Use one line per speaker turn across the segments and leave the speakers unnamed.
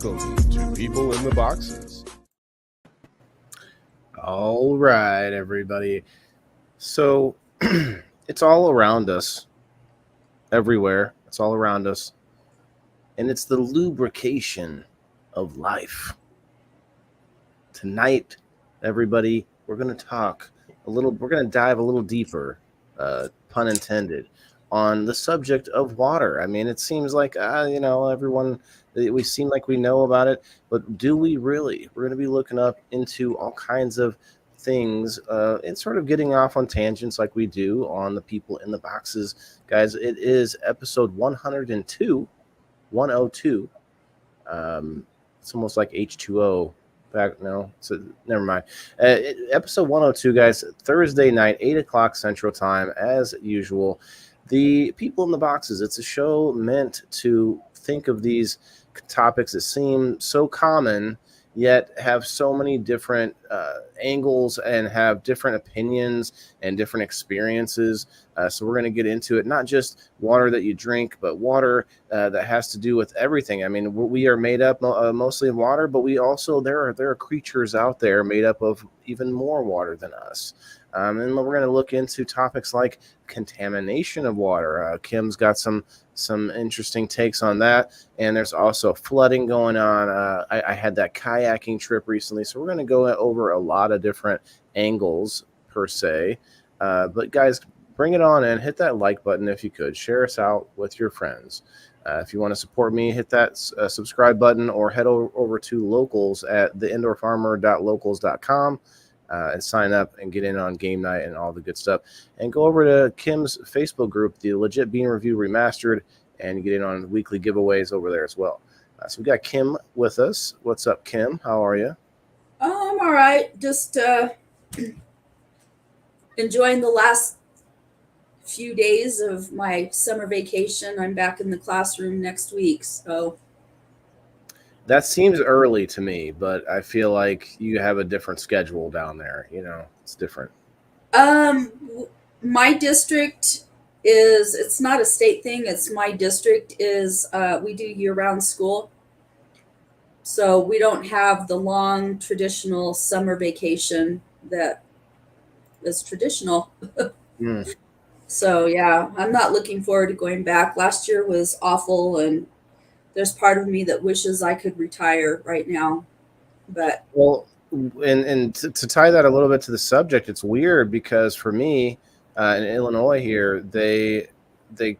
Welcome to People in the Boxes.
All right, everybody. So it's all around us, everywhere. It's all around us. And it's the lubrication of life. Tonight, everybody, we're going to talk we're going to dive a little deeper, pun intended, on the subject of water. I mean, it seems like, everyone, we seem like we know about it, but do we really? We're going to be looking up into all kinds of things and sort of getting off on tangents like we do on the People in the Boxes. Guys, it is episode 102. It's almost like H2O. So never mind. Episode 102, guys, Thursday night, 8 o'clock Central Time, as usual. The People in the Boxes, it's a show meant to think of these topics that seem so common, yet have so many different angles and have different opinions and different experiences. So we're going to get into it, not just water that you drink, but water that has to do with everything. I mean, we are made up mostly of water, but we also, there are creatures out there made up of even more water than us. And we're going to look into topics like contamination of water. Kim's got some interesting takes on that. And there's also flooding going on. I had that kayaking trip recently. So we're going to go over a lot of different angles, per se. But guys, bring it on and hit that like button if you could. Share us out with your friends. If you want to support me, hit that subscribe button or head over to locals at theindoorfarmer.locals.com. And sign up and get in on game night and all the good stuff. And go over to Kim's Facebook group, the Legit Bean Review Remastered, and get in on weekly giveaways over there as well. So we got Kim with us. What's up, Kim? How are you?
I'm all right. Just enjoying the last few days of my summer vacation. I'm back in the classroom next week, so...
That seems early to me, but I feel like you have a different schedule down there. You know, it's different.
My district it's not a state thing. It's my district we do year-round school. So we don't have the long traditional summer vacation that is traditional. So yeah, I'm not looking forward to going back. Last year was awful, and there's part of me that wishes I could retire right now, but
and to tie that a little bit to the subject, it's weird because for me in Illinois here, they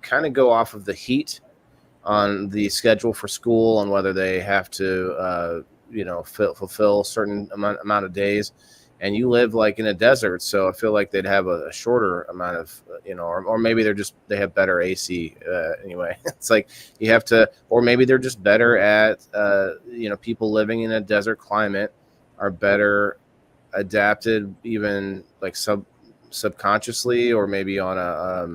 kind of go off of the heat on the schedule for school and whether they have to fulfill a certain amount of days. And you live like in a desert, so I feel like they'd have a shorter amount of, or maybe they have better AC anyway. It's like you have to, or maybe they're just better at, people living in a desert climate are better adapted, even like subconsciously, or maybe on a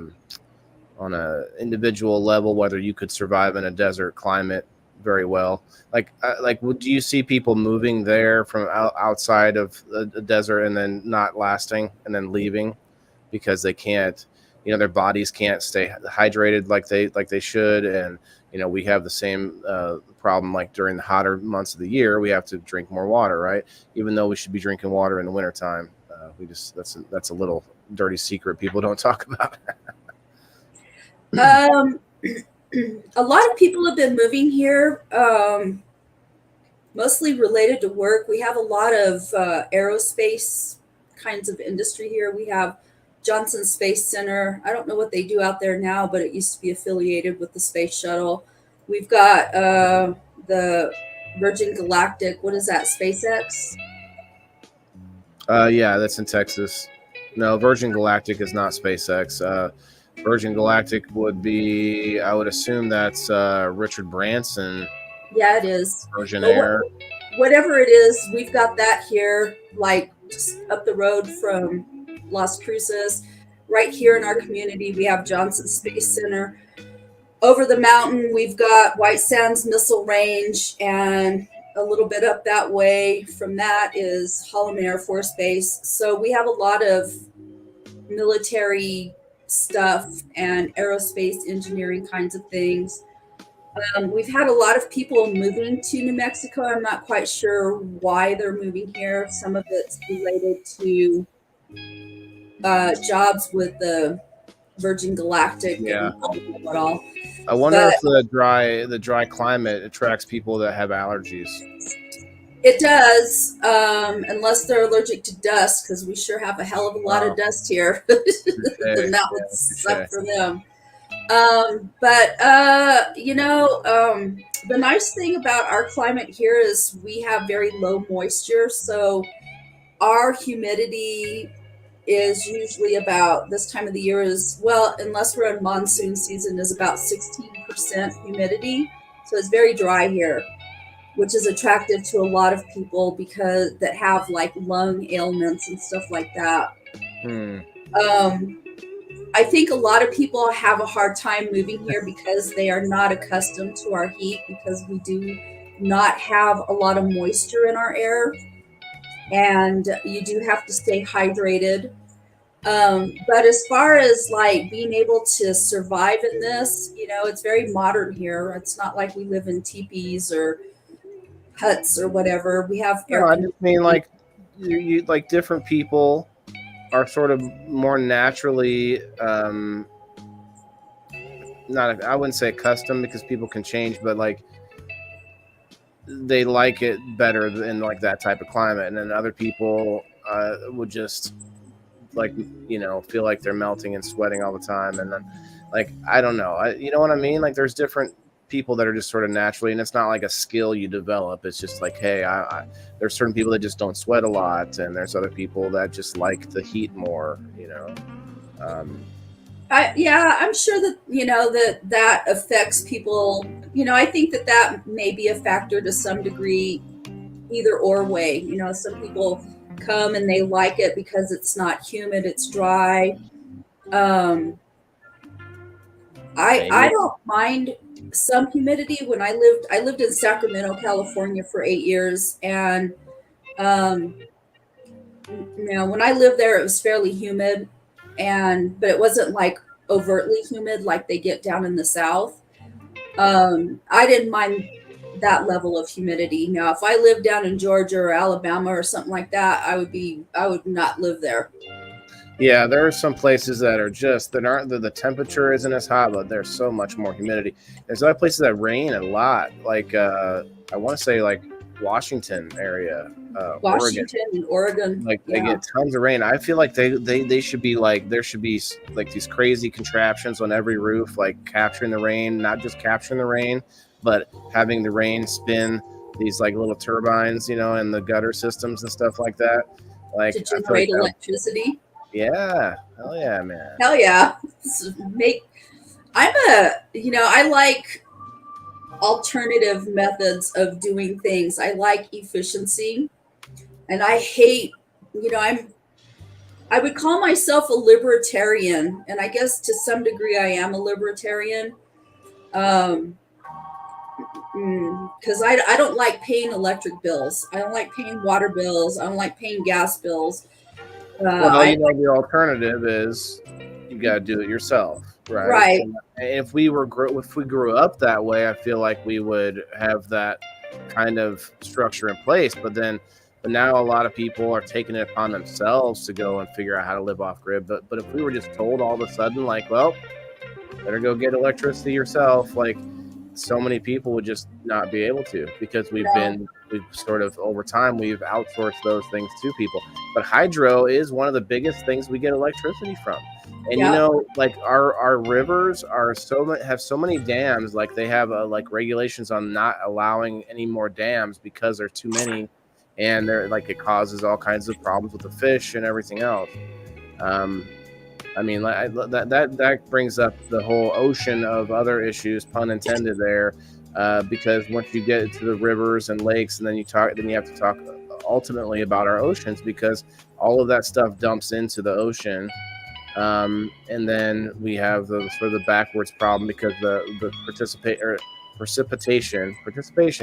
individual level, whether you could survive in a desert climate very well. Do you see people moving there from outside of the desert and then not lasting and then leaving because they can't, their bodies can't stay hydrated like they should? And we have the same problem, like during the hotter months of the year, we have to drink more water, right? Even though we should be drinking water in the wintertime. That's a little dirty secret people don't talk about.
A lot of people have been moving here, mostly related to work. We have a lot of aerospace kinds of industry here. We have Johnson Space Center. I don't know what they do out there now, but it used to be affiliated with the space shuttle. We've got the Virgin Galactic. What is that, SpaceX?
Yeah, that's in Texas. No, Virgin Galactic is not SpaceX. Virgin Galactic would be, I would assume that's Richard Branson.
Yeah, it is.
Virgin Air.
Whatever it is, we've got that here, like just up the road from Las Cruces. Right here in our community, we have Johnson Space Center. Over the mountain, we've got White Sands Missile Range, and a little bit up that way from that is Holloman Air Force Base. So we have a lot of military stuff and aerospace engineering kinds of things. We've had a lot of people moving to New Mexico. I'm not quite sure why they're moving here. Some of it's related to jobs with the Virgin Galactic
Yeah.
and I don't know what all.
I wonder
But
if the dry climate attracts people that have allergies.
it does, unless they're allergic to dust, because we sure have a hell of a lot of dust here. Then that would suck for them. The nice thing about our climate here is we have very low moisture, so our humidity is usually about this time of the year is, well, unless we're in monsoon season, is about 16% humidity. So it's very dry here, which is attractive to a lot of people because that have like lung ailments and stuff like that. I think a lot of people have a hard time moving here because they are not accustomed to our heat, because we do not have a lot of moisture in our air, and you do have to stay hydrated. But as far as like being able to survive in this, it's very modern here. It's not like we live in teepees or huts or whatever. We have air
No, I
conditioning.
just mean like you like different people are sort of more naturally not I wouldn't say accustomed, because people can change, but like they like it better in like that type of climate, and then other people would just like feel like they're melting and sweating all the time, and then like I don't know, you know what I mean? Like there's different people that are just sort of naturally, and it's not like a skill you develop. It's just like, hey, there's certain people that just don't sweat a lot, and there's other people that just like the heat more.
I'm sure that that affects people. I think that may be a factor to some degree, either or way. Some people come and they like it because it's not humid, it's dry. I don't mind some humidity. When I lived in Sacramento, California for 8 years, and when I lived there, it was fairly humid, but it wasn't like overtly humid like they get down in the South. I didn't mind that level of humidity. Now, if I lived down in Georgia or Alabama or something like that, I would not live there.
Yeah, there are some places that are just the temperature isn't as hot, but there's so much more humidity. There's other places that rain a lot, like I want to say like Washington area,
Washington and Oregon,
like they get tons of rain. I feel like they should be like, there should be like these crazy contraptions on every roof, like capturing the rain, not just capturing the rain, but having the rain spin these like little turbines, in the gutter systems and stuff like that, like
to generate electricity.
Yeah, hell yeah, man.
Hell yeah. I like alternative methods of doing things. I like efficiency, and I hate, I would call myself a libertarian, and I guess to some degree I am a libertarian. Because I don't like paying electric bills. I don't like paying water bills. I don't like paying gas bills.
The alternative is you got to do it yourself, right?
Right.
And if we grew up that way, I feel like we would have that kind of structure in place. But now a lot of people are taking it upon themselves to go and figure out how to live off grid. But if we were just told all of a sudden, like, well, better go get electricity yourself, like, so many people would just not be able to, because we've sort of over time we've outsourced those things to people. But hydro is one of the biggest things we get electricity from. And like our rivers have so many dams, like they have like regulations on not allowing any more dams because there's too many, and they're like, it causes all kinds of problems with the fish and everything else. I mean, that brings up the whole ocean of other issues, pun intended there, because once you get to the rivers and lakes, and then you have to talk ultimately about our oceans, because all of that stuff dumps into the ocean, and then we have the sort of the backwards problem, because the precipitation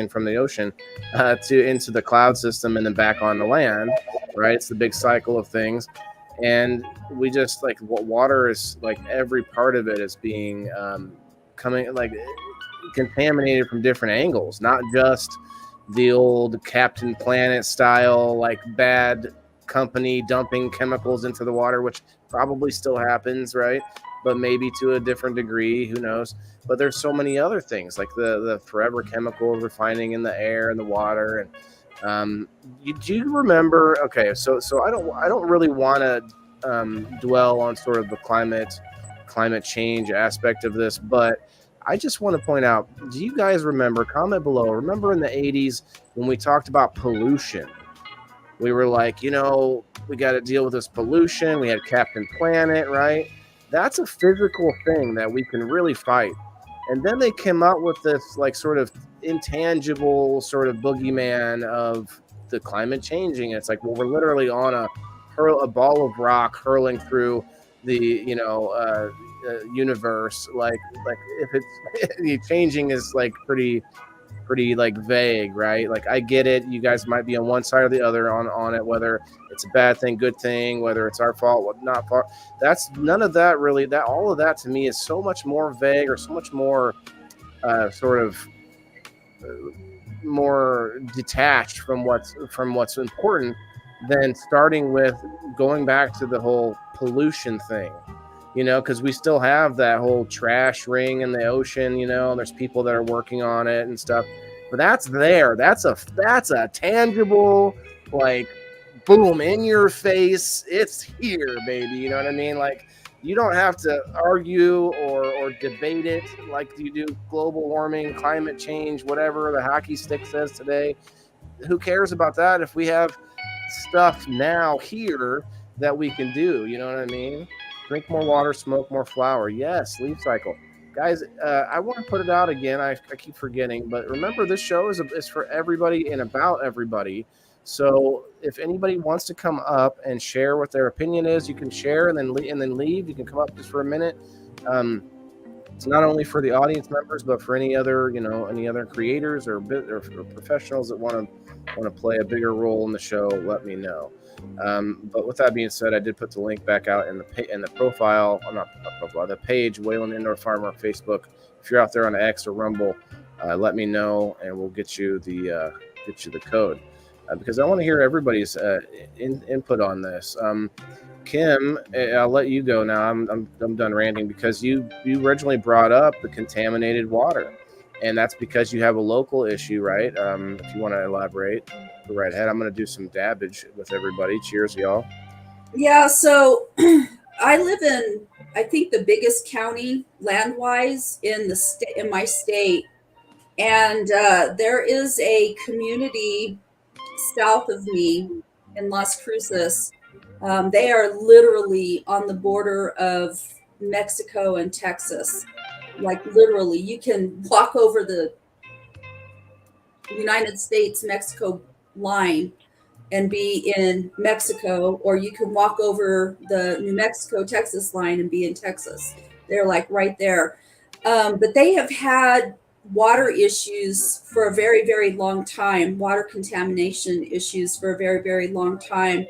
from the ocean into the cloud system and then back on the land, right? It's the big cycle of things. And we just like water is like every part of it is being coming, like contaminated from different angles, not just the old Captain Planet style, like bad company dumping chemicals into the water, which probably still happens, right? But maybe to a different degree, who knows? But there's so many other things, like the forever chemical refining in the air and the water. And do you remember? Okay, so I don't really want to dwell on sort of the climate change aspect of this, but I just want to point out, do you guys remember, comment below, remember in the 80s when we talked about pollution? We were like, we got to deal with this pollution. We had Captain Planet, right? That's a physical thing that we can really fight. And then they came out with this like sort of intangible sort of boogeyman of the climate changing. It's like, well, we're literally on a ball of rock hurling through the universe. Like if it's changing is like pretty like vague, right? Like I get it, you guys might be on one side or the other on it, whether it's a bad thing, good thing, whether it's our fault, what not fault. That's none of that really. That all of that to me is so much more vague, or so much more more detached from what's important than starting with going back to the whole pollution thing. Because we still have that whole trash ring in the ocean, there's people that are working on it and stuff, but that's there. That's a tangible, like, boom, in your face. It's here, baby. You know what I mean? Like, you don't have to argue or debate it like you do global warming, climate change, whatever the hockey stick says today. Who cares about that if we have stuff now here that we can do? You know what I mean? Drink more water, smoke more flower. Yes, Leaf Cycle. Guys, I want to put it out again. I keep forgetting, but remember, this show is for everybody and about everybody. So if anybody wants to come up and share what their opinion is, you can share and then leave. You can come up just for a minute. It's not only for the audience members, but for any other creators or professionals that want to play a bigger role in the show. Let me know. But with that being said, I did put the link back out in the profile. The page, Wayland Indoor Farmer Facebook. If you're out there on X or Rumble, let me know and we'll get you the code, because I want to hear everybody's input on this. Kim, I'll let you go now. I'm done ranting, because you originally brought up the contaminated water, and that's because you have a local issue, right? If you want to elaborate, go right ahead. I'm going to do some dabbage with everybody. Cheers, y'all.
Yeah, so I live in, I think, the biggest county land-wise in my state, and there is a community south of me in Las Cruces. They are literally on the border of Mexico and Texas. Like, literally, you can walk over the United States-Mexico line and be in Mexico, or you can walk over the New Mexico-Texas line and be in Texas. They're like right there. But they have had water issues for a very, very long time, water contamination issues for a very, very long time.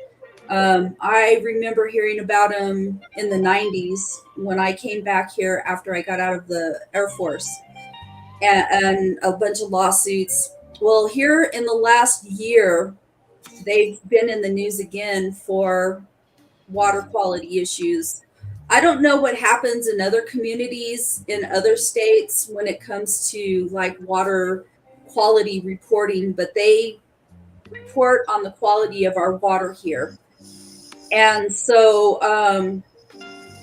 I remember hearing about them in the 90s when I came back here after I got out of the Air Force, and a bunch of lawsuits. Well, here in the last year, they've been in the news again for water quality issues. I don't know what happens in other communities in other states when it comes to like water quality reporting, but they report on the quality of our water here. And so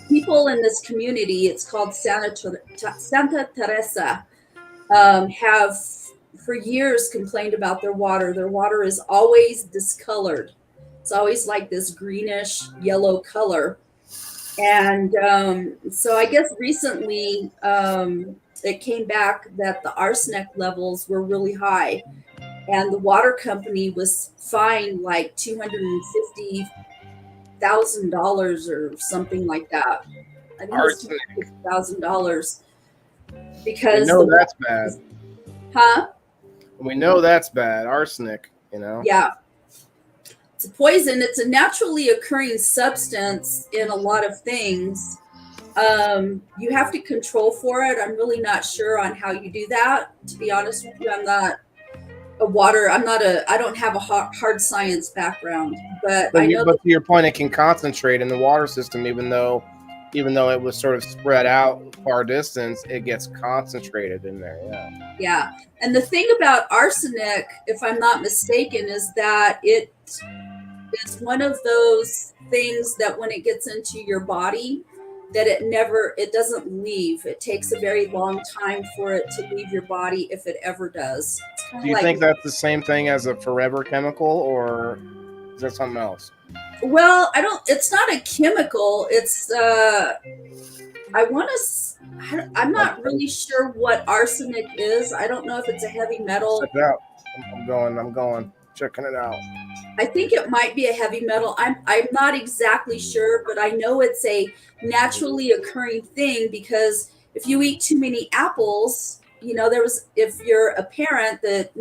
people in this community, it's called Santa Teresa, have for years complained about their water. Their water is always discolored. It's always like this greenish yellow color. And so I guess recently it came back that the arsenic levels were really high, and the water company was fined like $250,000 or something like that. I think it was $250,000 because
we know that's bad.
Huh?
We know that's bad. Arsenic,
Yeah. It's a poison. It's a naturally occurring substance in a lot of things. You have to control for it. I'm really not sure on how you do that. To be honest with you, I'm not I don't have a hard science background, but I know
But to your point, it can concentrate in the water system, even though it was sort of spread out far distance, it gets concentrated in there. Yeah.
yeah. And the thing about arsenic, if I'm not mistaken, is that it is one of those things that when it gets into your body, that it doesn't leave. It takes a very long time for it to leave your body, if it ever does.
Do you think that's the same thing as a forever chemical, or is that something else?
Well, it's not a chemical. It's I'm not really sure what arsenic is. I don't know if it's a heavy metal.
Check it out. I'm going, checking it out.
I think it might be a heavy metal. I'm not exactly sure, but I know it's a naturally occurring thing, because if you eat too many apples, if you're a parent that,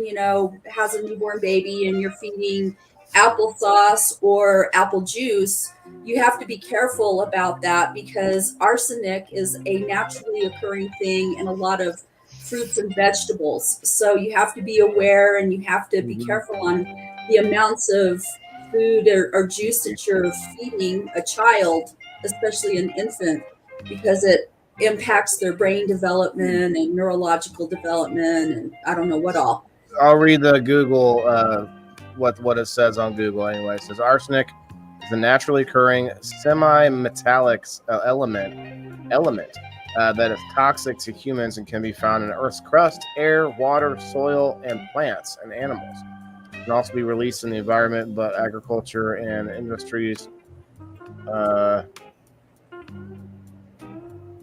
has a newborn baby and you're feeding applesauce or apple juice, you have to be careful about that, because arsenic is a naturally occurring thing in a lot of fruits and vegetables. So you have to be aware, and you have to be careful on the amounts of food or juice that you're feeding a child, especially an infant, because it impacts their brain development and neurological development, and I don't know what all.
I'll read the Google what it says on Google anyway. It says arsenic is a naturally occurring semi-metallic element that is toxic to humans and can be found in Earth's crust, air, water, soil, and plants and animals. It can also be released in the environment, but agriculture and industries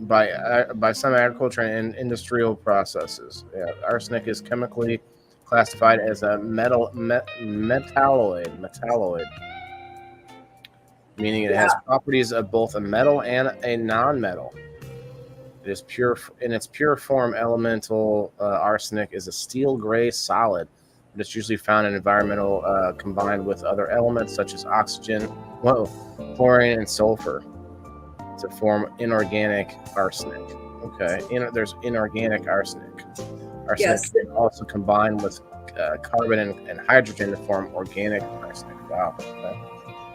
by some agriculture and industrial processes. Yeah, arsenic is chemically classified as a metalloid, meaning it has properties of both a metal and a non-metal. It is pure in its pure form. Elemental arsenic is a steel gray solid. It's usually found in environmental combined with other elements such as oxygen, chlorine, and sulfur to form inorganic arsenic. Okay, there's inorganic arsenic. Arsenic can also combine with carbon and hydrogen to form organic arsenic. Wow. Okay.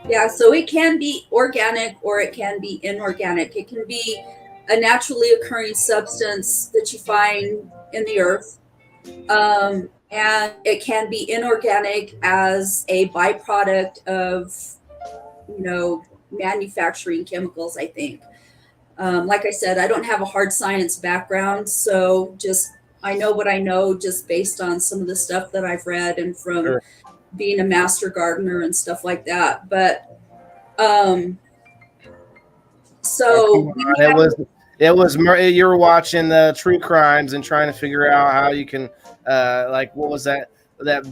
Yeah, so it can be organic or it can be inorganic. It can be a naturally occurring substance that you find in the earth. And it can be inorganic as a byproduct of, manufacturing chemicals, I think. Like I said, I don't have a hard science background, so I know what I know just based on some of the stuff that I've read and from being a master gardener and stuff like that. But so
it was you were watching the true crimes and trying to figure out how you can what was that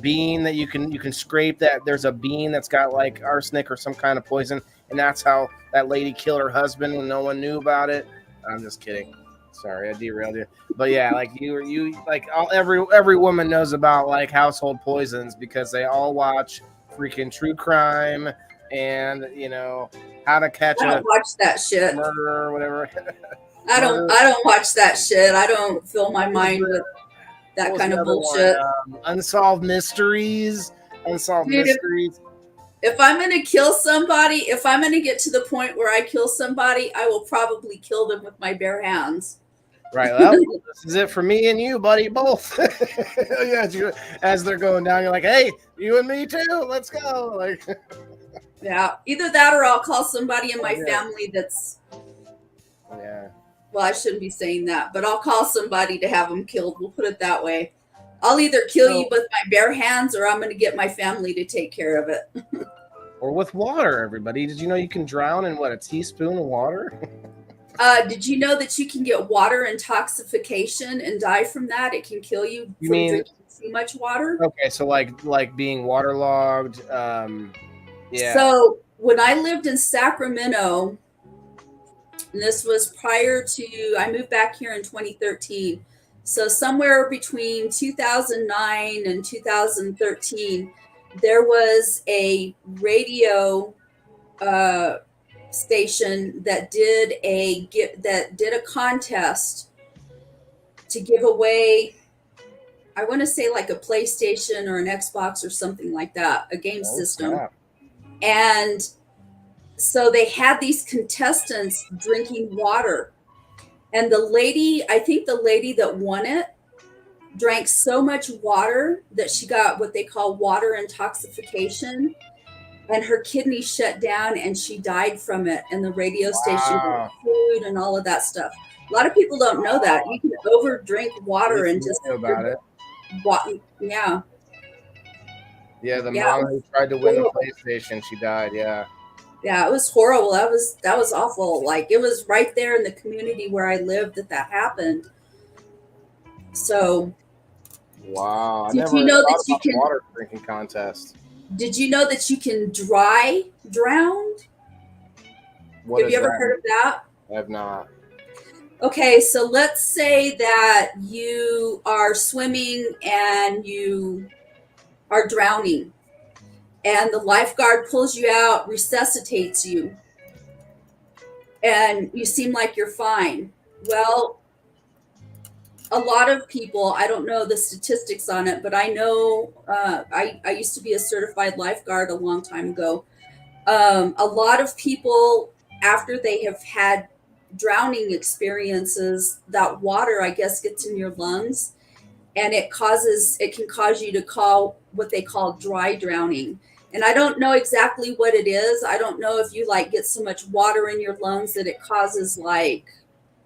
bean that you can scrape, that there's a bean that's got like arsenic or some kind of poison, and that's how that lady killed her husband when no one knew about it. I'm just kidding. Sorry, I derailed you. But yeah, like every woman knows about like household poisons because they all watch freaking true crime and how to catch
I don't watch that shit.
Murderer or whatever.
I don't watch that shit. I don't fill my mind with that kind of bullshit.
Unsolved mysteries.
If I'm going to kill somebody, if I'm going to get to the point where I kill somebody, I will probably kill them with my bare hands.
Right. Well, this is it for me and you, buddy, both. Yeah, as they're going down, you're like, hey, you and me too. Let's go. Like,
yeah, either that or I'll call somebody in my family that's.
Yeah.
Well, I shouldn't be saying that, but I'll call somebody to have them killed. We'll put it that way. I'll either kill you with my bare hands or I'm going to get my family to take care of it.
Or with water, everybody. Did you know you can drown in a teaspoon of water?
Did you know that you can get water intoxication and die from that? It can kill you from drinking too much water.
Okay, so like being waterlogged. Yeah.
So when I lived in Sacramento, and this was prior to, I moved back here in 2013. So somewhere between 2009 and 2013, there was a radio station that did a contest to give away, I want to say like a PlayStation or an Xbox or something like that, a game system.
Snap.
And so they had these contestants drinking water. And the lady, I think the lady that won it, drank so much water that she got what they call water intoxication. And her kidneys shut down and she died from it. And the radio station got food and all of that stuff. A lot of people don't know that. You can overdrink water and just
about it.
Yeah.
Yeah, the mom who tried to win the PlayStation, she died. Yeah.
Yeah, it was horrible. That was awful. Like, it was right there in the community where I lived that happened. So,
wow, I
did
never
you know
thought
that you
about
can
water drinking contest.
Did you know that you can dry drown? Have you ever heard of that?
I have not.
Okay, so let's say that you are swimming and you are drowning, and the lifeguard pulls you out, resuscitates you, and you seem like you're fine. Well, a lot of people, I don't know the statistics on it, but I know I used to be a certified lifeguard a long time ago. A lot of people, after they have had drowning experiences, that water, I guess, gets in your lungs, and it can cause you to call what they call dry drowning. And I don't know exactly what it is. I don't know if you like get so much water in your lungs that it causes like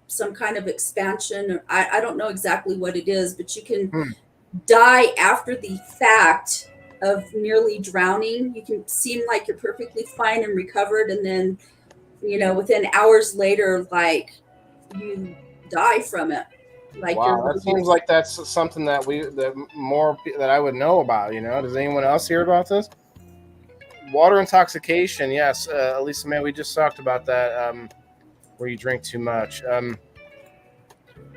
some kind of expansion. I don't know exactly what it is, but you can die after the fact of nearly drowning. You can seem like you're perfectly fine and recovered, and then, within hours later, like, you die from it. Like,
wow, that seems like that's something that that I would know about. Does anyone else hear about this? Water intoxication, yes. Elisa, man, we just talked about that. Where you drink too much.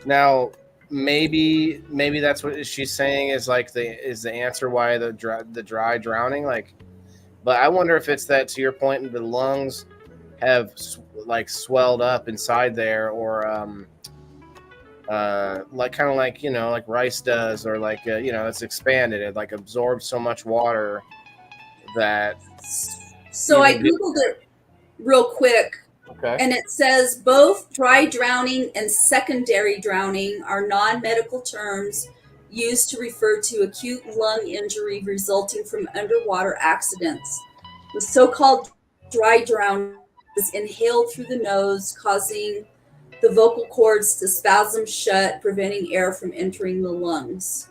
Now, maybe that's what she's saying is like the answer why the dry drowning. Like, but I wonder if it's that, to your point, the lungs have like swelled up inside there, or like kind of like like rice does, or like it's expanded. It like absorbs so much water that.
So I googled it real quick.
Okay.
And it says both dry drowning and secondary drowning are non-medical terms used to refer to acute lung injury resulting from underwater accidents. The so-called dry drowning is inhaled through the nose, causing the vocal cords to spasm shut, preventing air from entering the lungs.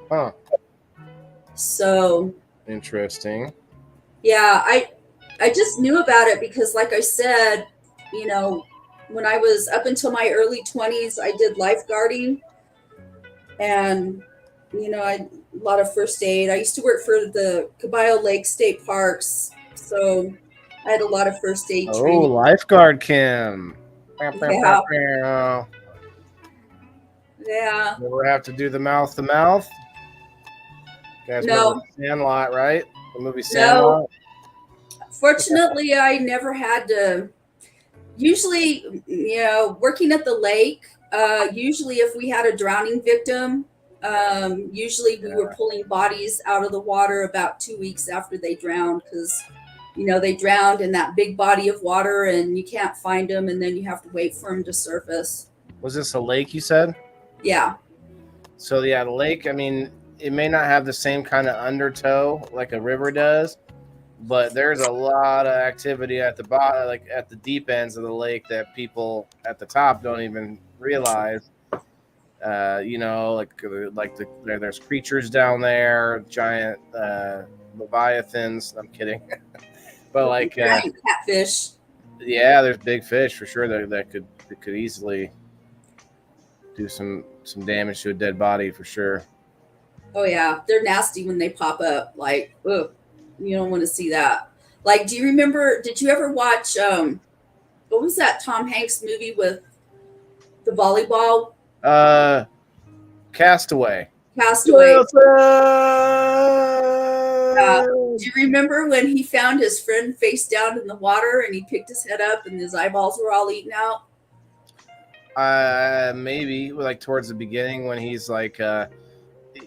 Huh.
So
interesting.
Yeah, I just knew about it because, like I said, when I was up until my early 20s, I did lifeguarding, and a lot of first aid. I used to work for the Caballo Lake State Parks, so I had a lot of first aid training.
Oh, lifeguard Kim.
Yeah. Yeah.
Never have to do the mouth to mouth. Guys,
no.
Sandlot, right? The movie Sandlot.
No. Fortunately, I never had to. Usually, working at the lake, usually if we had a drowning victim, usually we were pulling bodies out of the water about 2 weeks after they drowned, because, they drowned in that big body of water and you can't find them, and then you have to wait for them to surface.
Was this a lake, you said?
Yeah.
So, yeah, the lake, I mean, it may not have the same kind of undertow like a river does, but there's a lot of activity at the bottom, like at the deep ends of the lake, that people at the top don't even realize. There's creatures down there, giant leviathans. I'm kidding, but like
giant catfish.
Yeah, there's big fish for sure that could easily do some damage to a dead body for sure.
Oh yeah, they're nasty when they pop up. Like, ugh. You don't want to see that. Like, did you ever watch, what was that Tom Hanks movie with the volleyball?
Castaway.
Castaway. Do you remember when he found his friend face down in the water and he picked his head up and his eyeballs were all eaten out?
Maybe like towards the beginning when he's like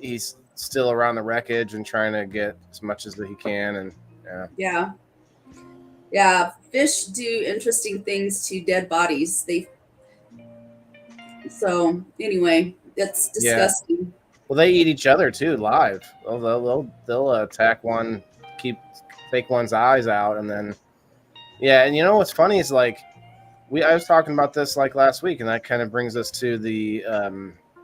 he's still around the wreckage and trying to get as much as that he can, and
Yeah. Fish do interesting things to dead bodies. So anyway, that's disgusting.
Well, they eat each other too live. They'll attack one, take one's eyes out, and then and you know what's funny is like I was talking about this like last week, and that kind of brings us to the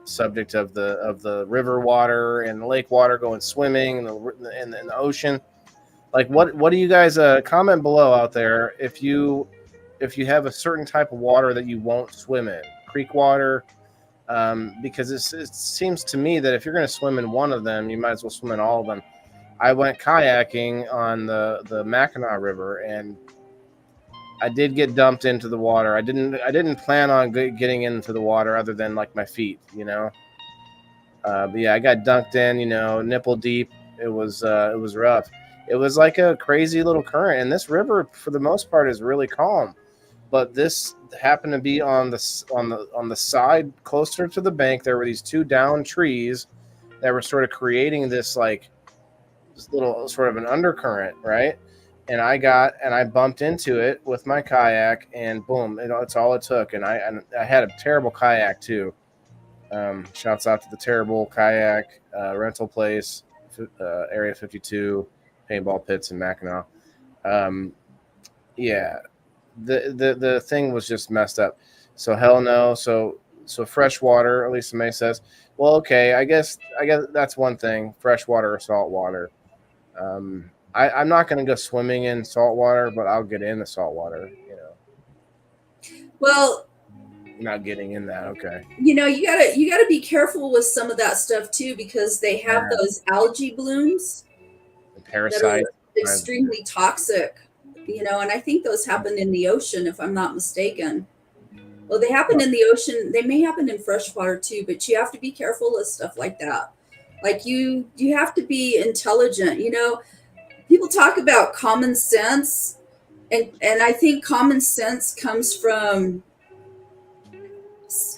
subject of the river water and the lake water going swimming in the ocean. Like, what do you guys comment below out there if you have a certain type of water that you won't swim in, creek water, because it seems to me that if you're going to swim in one of them, you might as well swim in all of them. I went kayaking on the Mackinac River, and I did get dumped into the water. I didn't plan on getting into the water other than like my feet, you know. But yeah, I got dunked in, you know, nipple deep. It was rough. It was like a crazy little current, and this river, for the most part, is really calm. But this happened to be on the side closer to the bank. There were these two downed trees that were sort of creating this little sort of an undercurrent, right? And I bumped into it with my kayak, and boom, it's all it took. And I had a terrible kayak too. Shouts out to the terrible kayak rental place, Area 52, paintball pits in Mackinac. The thing was just messed up. So hell no. So fresh water, at least May says. Well, okay, I guess that's one thing, fresh water or salt water. I'm not going to go swimming in salt water, but I'll get in the salt water, you know.
Well,
not getting in that, okay.
You know, you gotta be careful with some of that stuff too, because they have those algae blooms,
the parasites, that
are extremely toxic, you know, and I think those happen in the ocean, if I'm not mistaken. Well, they happen in the ocean. They may happen in freshwater too, but you have to be careful with stuff like that. Like you have to be intelligent, you know. People talk about common sense, and I think common sense comes from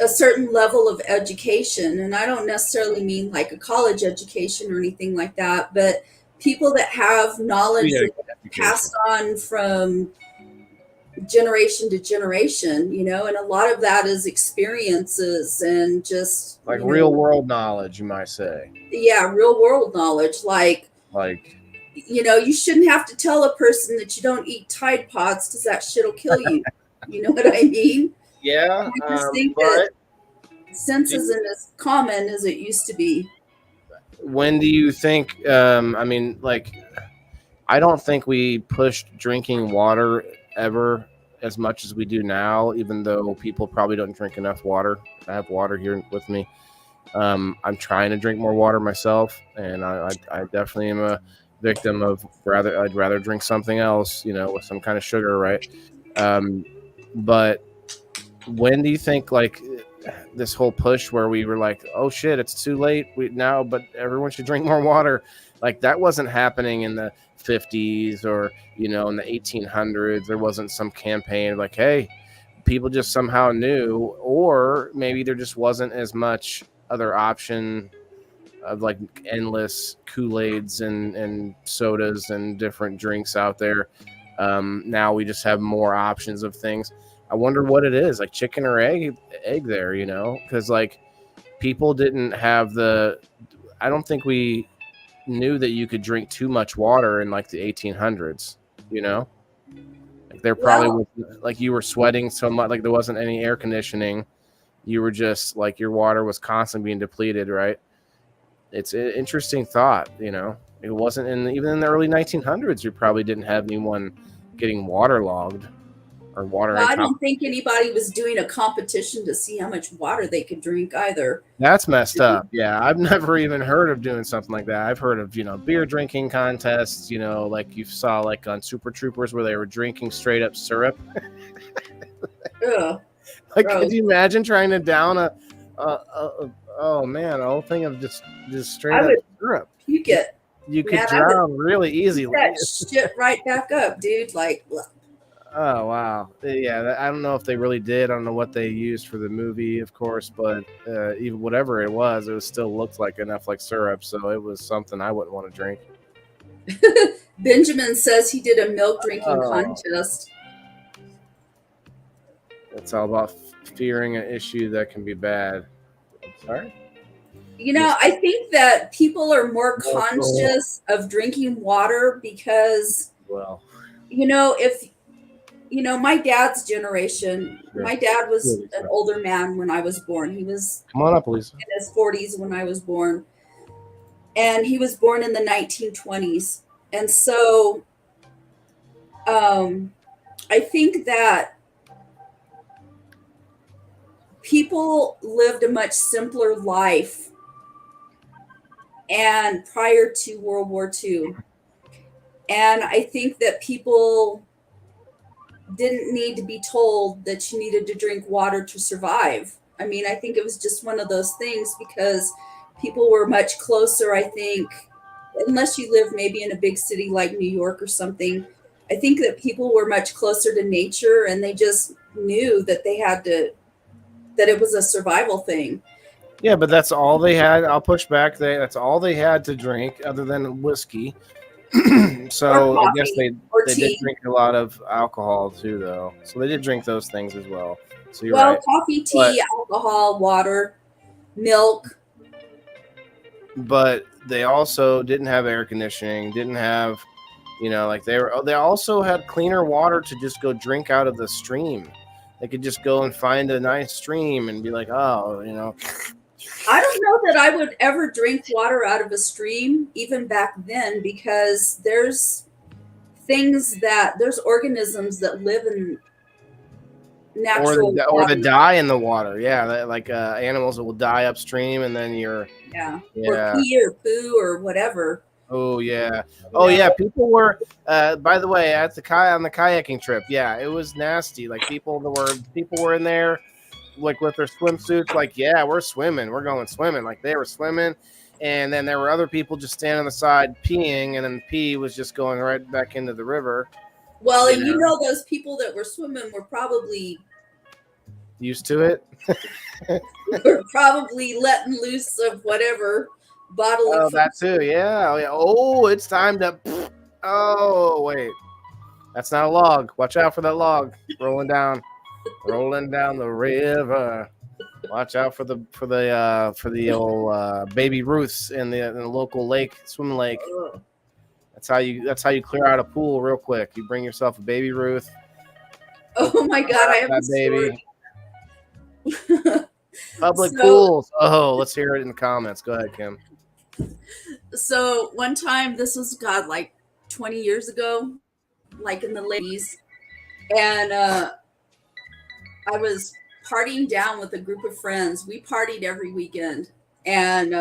a certain level of education. And I don't necessarily mean like a college education or anything like that, but people that have knowledge passed on from generation to generation, you know, and a lot of that is experiences and just
like real world knowledge, you might say.
Yeah, real world knowledge. Like you know, you shouldn't have to tell a person that you don't eat Tide Pods because that shit'll kill you. You know what I mean?
Yeah.
I just think that sense isn't as common as it used to be.
When do you think, I mean, like, I don't think we pushed drinking water ever as much as we do now, even though people probably don't drink enough water. I have water here with me. I'm trying to drink more water myself, and I definitely am a victim of I'd rather drink something else, you know, with some kind of sugar, right? But when do you think like this whole push where we were like, oh shit, it's too late but everyone should drink more water, like that wasn't happening in the 50s or, you know, in the 1800s? There wasn't some campaign like, hey, people just somehow knew, or maybe there just wasn't as much other option of like endless Kool-Aids and sodas and different drinks out there. Now we just have more options of things. I wonder what it is, like chicken or egg there, you know, because like people didn't have I don't think we knew that you could drink too much water in like the 1800s, you know, like there probably was, like you were sweating so much, like there wasn't any air conditioning. You were just like your water was constantly being depleted, right? It's an interesting thought, you know. It wasn't even in the early 1900s. You probably didn't have anyone getting waterlogged or water.
Well, I don't think anybody was doing a competition to see how much water they could drink either.
That's messed up. Yeah, I've never even heard of doing something like that. I've heard of, you know, beer drinking contests, you know, like you saw like on Super Troopers where they were drinking straight up syrup.
Ugh,
like, gross. Could you imagine trying to down oh man, a whole thing of just straight up syrup?
Puke it.
you could
Man,
drown really easily.
that shit right back up, dude. Like,
Oh wow, yeah. I don't know if they really did. I don't know what they used for the movie, of course, but even whatever it was still looked like enough like syrup, so it was something I wouldn't want to drink.
Benjamin says he did a milk drinking
Oh.
contest.
It's all about fearing an issue that can be bad. I'm sorry.
You know, I think that people are more conscious of drinking water because,
Well,
you know, if you know, my dad's generation,
Sure.
my dad was
Sure.
an older man when I was born. He was
come on up, Lisa.
in his 40s when I was born. And he was born in the 1920s. And so I think that people lived a much simpler life and prior to World War II. And I think that people didn't need to be told that you needed to drink water to survive. I mean, I think it was just one of those things because people were much closer, I think, unless you live maybe in a big city like New York or something. I think that people were much closer to nature and they just knew that they had to, that it was a survival thing.
Yeah, but that's all they had. I'll push back. That's all they had to drink other than whiskey. So
Or
I guess
coffee, or
they
tea.
did drink a lot of alcohol too, though. So they did drink those things as well. So you're
Well,
right.
coffee, tea, alcohol, water, milk.
But they also didn't have air conditioning. Didn't have, like they also had cleaner water to just go drink out of the stream. They could just go and find a nice stream and be like, oh,
I don't know that I would ever drink water out of a stream, even back then, because there's organisms that live in natural
or
water.
the die in the water. Yeah, like animals that will die upstream, and then
Yeah.
Yeah.
Or pee or poo or whatever.
Oh yeah. Oh yeah. People were. By the way, at on the kayaking trip, yeah, it was nasty. Like people were in there, like with their swimsuits. Like, yeah, we're swimming. We're going swimming. Like they were swimming, and then there were other people just standing on the side peeing, and then the pee was just going right back into the river.
Well, and you know those people that were swimming were probably
used to it.
Were probably letting loose of whatever bodily.
Oh, that too. Yeah. Oh, it's time to. Oh, wait. That's not a log. Watch out for that log rolling down the river. Watch out for the old baby Ruths in the local swim lake. That's how you clear out a pool real quick. You bring yourself a baby Ruth.
Oh my God, I have
that
a
baby.
story.
Public pools. Oh, let's hear it in the comments. Go ahead, Kim.
So one time, this was like 20 years ago, like in the ladies, and I was partying down with a group of friends. We partied every weekend, and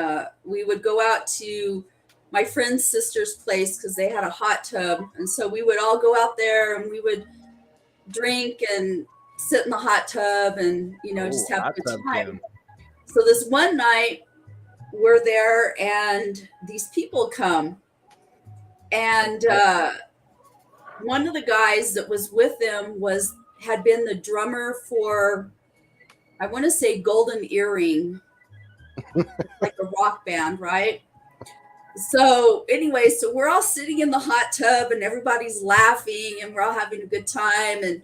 we would go out to my friend's sister's place because they had a hot tub, and so we would all go out there and we would drink and sit in the hot tub and just have a good time.
Kim.
So this one night we're there and these people come, and one of the guys that was with them had been the drummer for, I want to say, Golden Earring, like a rock band, right? So anyway, so we're all sitting in the hot tub and everybody's laughing and we're all having a good time, and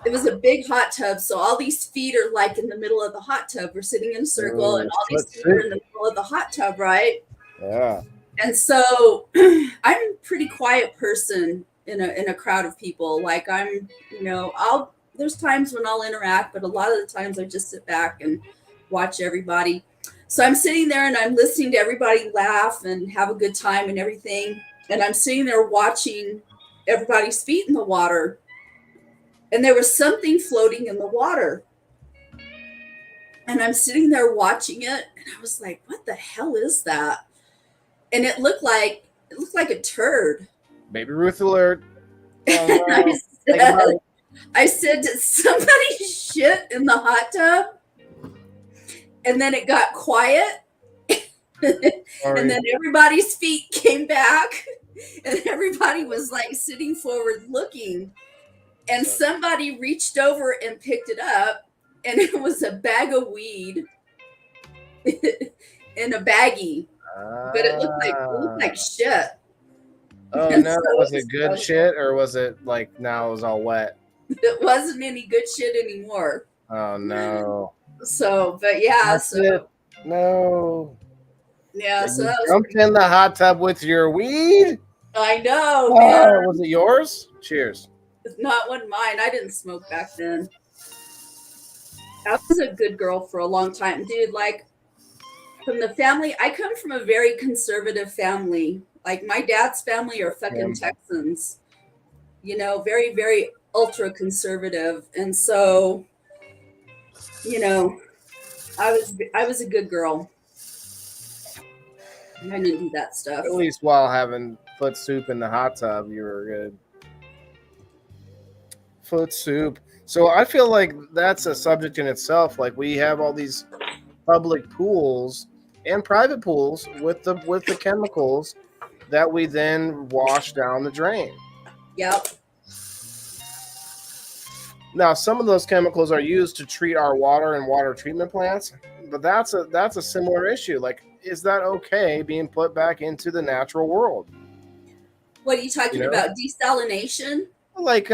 it was a big hot tub, so all these feet are like in the middle of the hot tub. We're sitting in a circle, and all these feet are in the middle of the hot tub, right?
Yeah.
And so I'm a pretty quiet person in a crowd of people. Like I'm, there's times when I'll interact, but a lot of the times I just sit back and watch everybody. So I'm sitting there and I'm listening to everybody laugh and have a good time and everything. And I'm sitting there watching everybody's feet in the water. And there was something floating in the water. And I'm sitting there watching it, and I was like, what the hell is that? And it looked like a turd.
Baby Ruth alert.
And I said, did somebody shit in the hot tub? And then it got quiet. And then everybody's feet came back, and everybody was like sitting forward looking. And somebody reached over and picked it up, and it was a bag of weed in a baggie, but it looked like shit.
Oh
And
no,
so
was it good shit or was it like now it was all wet?
it wasn't any good shit anymore.
Oh no.
So, but yeah,
That's
so
it. No.
yeah, so
You
that was
jumped in the hot tub with your weed?
I know,
Oh,
man.
was it yours? Cheers.
It's not one mine. I didn't smoke back then. I was a good girl for a long time, dude. Like from the family, I come from a very conservative family. Like my dad's family are fucking Texans, you know, very, very ultra conservative. And so, you know, I was a good girl. I didn't do that stuff.
At least while having foot soup in the hot tub, you were good. Foot soup. So I feel like that's a subject in itself. Like we have all these public pools and private pools with the chemicals that we then wash down the drain.
Yep.
Now, some of those chemicals are used to treat our water and water treatment plants, but that's a similar issue. Like, is that okay being put back into the natural world?
What are you talking about? Desalination?
Like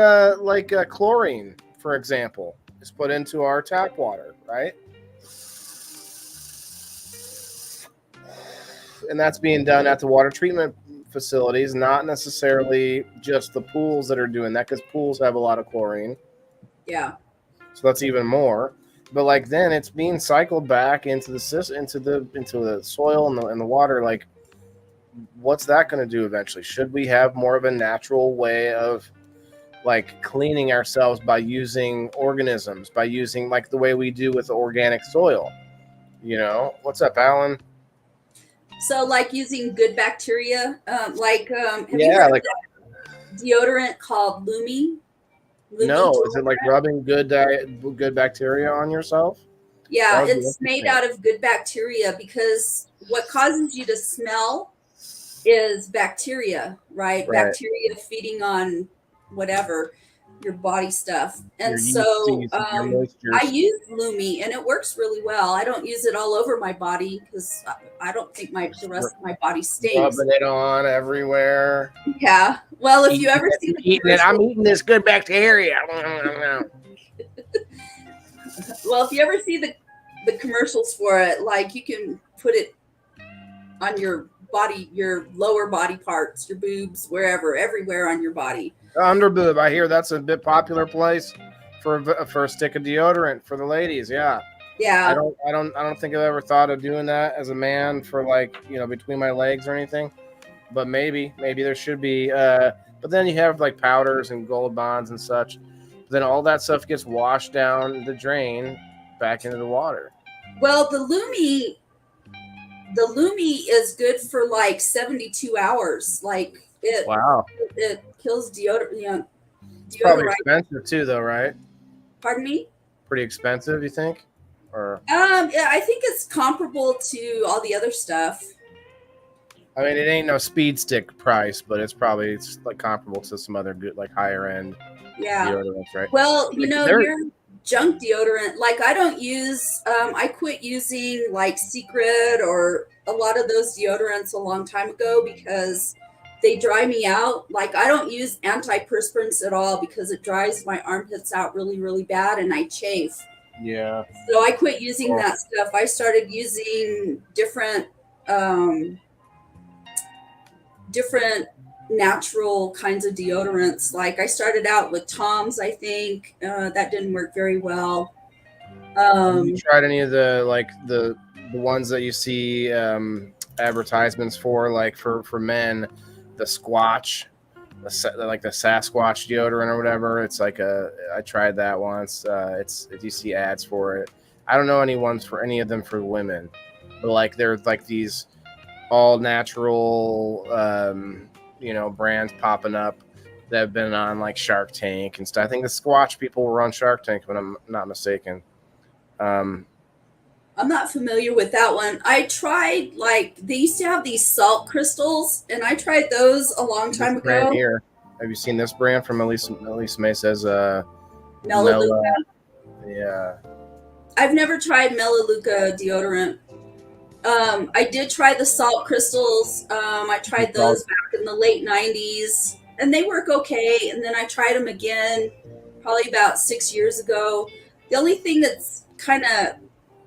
chlorine, for example, is put into our tap water, right? And that's being done at the water treatment facilities, not necessarily just the pools that are doing that, because pools have a lot of chlorine.
Yeah.
So that's even more. But like then it's being cycled back into the soil and the water. Like, what's that going to do eventually? Should we have more of a natural way of like cleaning ourselves by using organisms, by using like the way we do with the organic soil? You know, what's up, Alan?
So like using good bacteria, have you heard
like
of deodorant called Lumi?
No, is it like rubbing good bacteria on yourself?
Yeah, it's made out of good bacteria because what causes you to smell is bacteria, right? Bacteria feeding on whatever your body stuff. And so I use Lumi and it works really well. I don't use it all over my body because I don't think the rest of my body stinks.
Rubbing it on everywhere.
Yeah. Well, if you ever see
I'm eating this good bacteria.
Well, if you ever see the commercials for it, like you can put it on your body, your lower body parts, your boobs, wherever, everywhere on your body.
Under boob. I hear that's a bit popular place for a stick of deodorant for the ladies. Yeah.
Yeah.
I don't think I've ever thought of doing that as a man for like, you know, between my legs or anything. But maybe there should be. But then you have like powders and gold bonds and such. Then all that stuff gets washed down the drain back into the water.
Well, the Lumi is good for like 72 hours. Like it kills deodorant. You know,
it's probably expensive too, though, right?
Pardon me?
Pretty expensive, you think? Or
yeah, I think it's comparable to all the other stuff.
I mean, it ain't no speed stick price, but it's like comparable to some other good, like higher end deodorants, right?
Well, you know, your junk deodorant, like I don't use, I quit using like Secret or a lot of those deodorants a long time ago because they dry me out. Like I don't use antiperspirants at all because it dries my armpits out really, really bad and I chafe.
Yeah.
So I quit using that stuff. I started using different natural kinds of deodorants. Like I started out with Tom's, I think that didn't work very well.
Have you tried any of the ones that you see advertisements for, like for men, the Squatch, like the Sasquatch deodorant or whatever? It's like I tried that once. You see ads for it. I don't know any ones for any of them for women, but like they're like these all natural brands popping up that have been on like Shark Tank and stuff. I think the Squatch people were on Shark Tank, if I'm not mistaken.
I'm not familiar with that one. I tried, like, they used to have these salt crystals, and I tried those a long
This
time
brand
ago.
here. Have you seen this brand from Elise May says
Melaleuca.
Yeah.
I've never tried Melaleuca deodorant. I did try the salt crystals. I tried those back in the late 90s, and they work okay. And then I tried them again probably about 6 years ago. The only thing that's kind of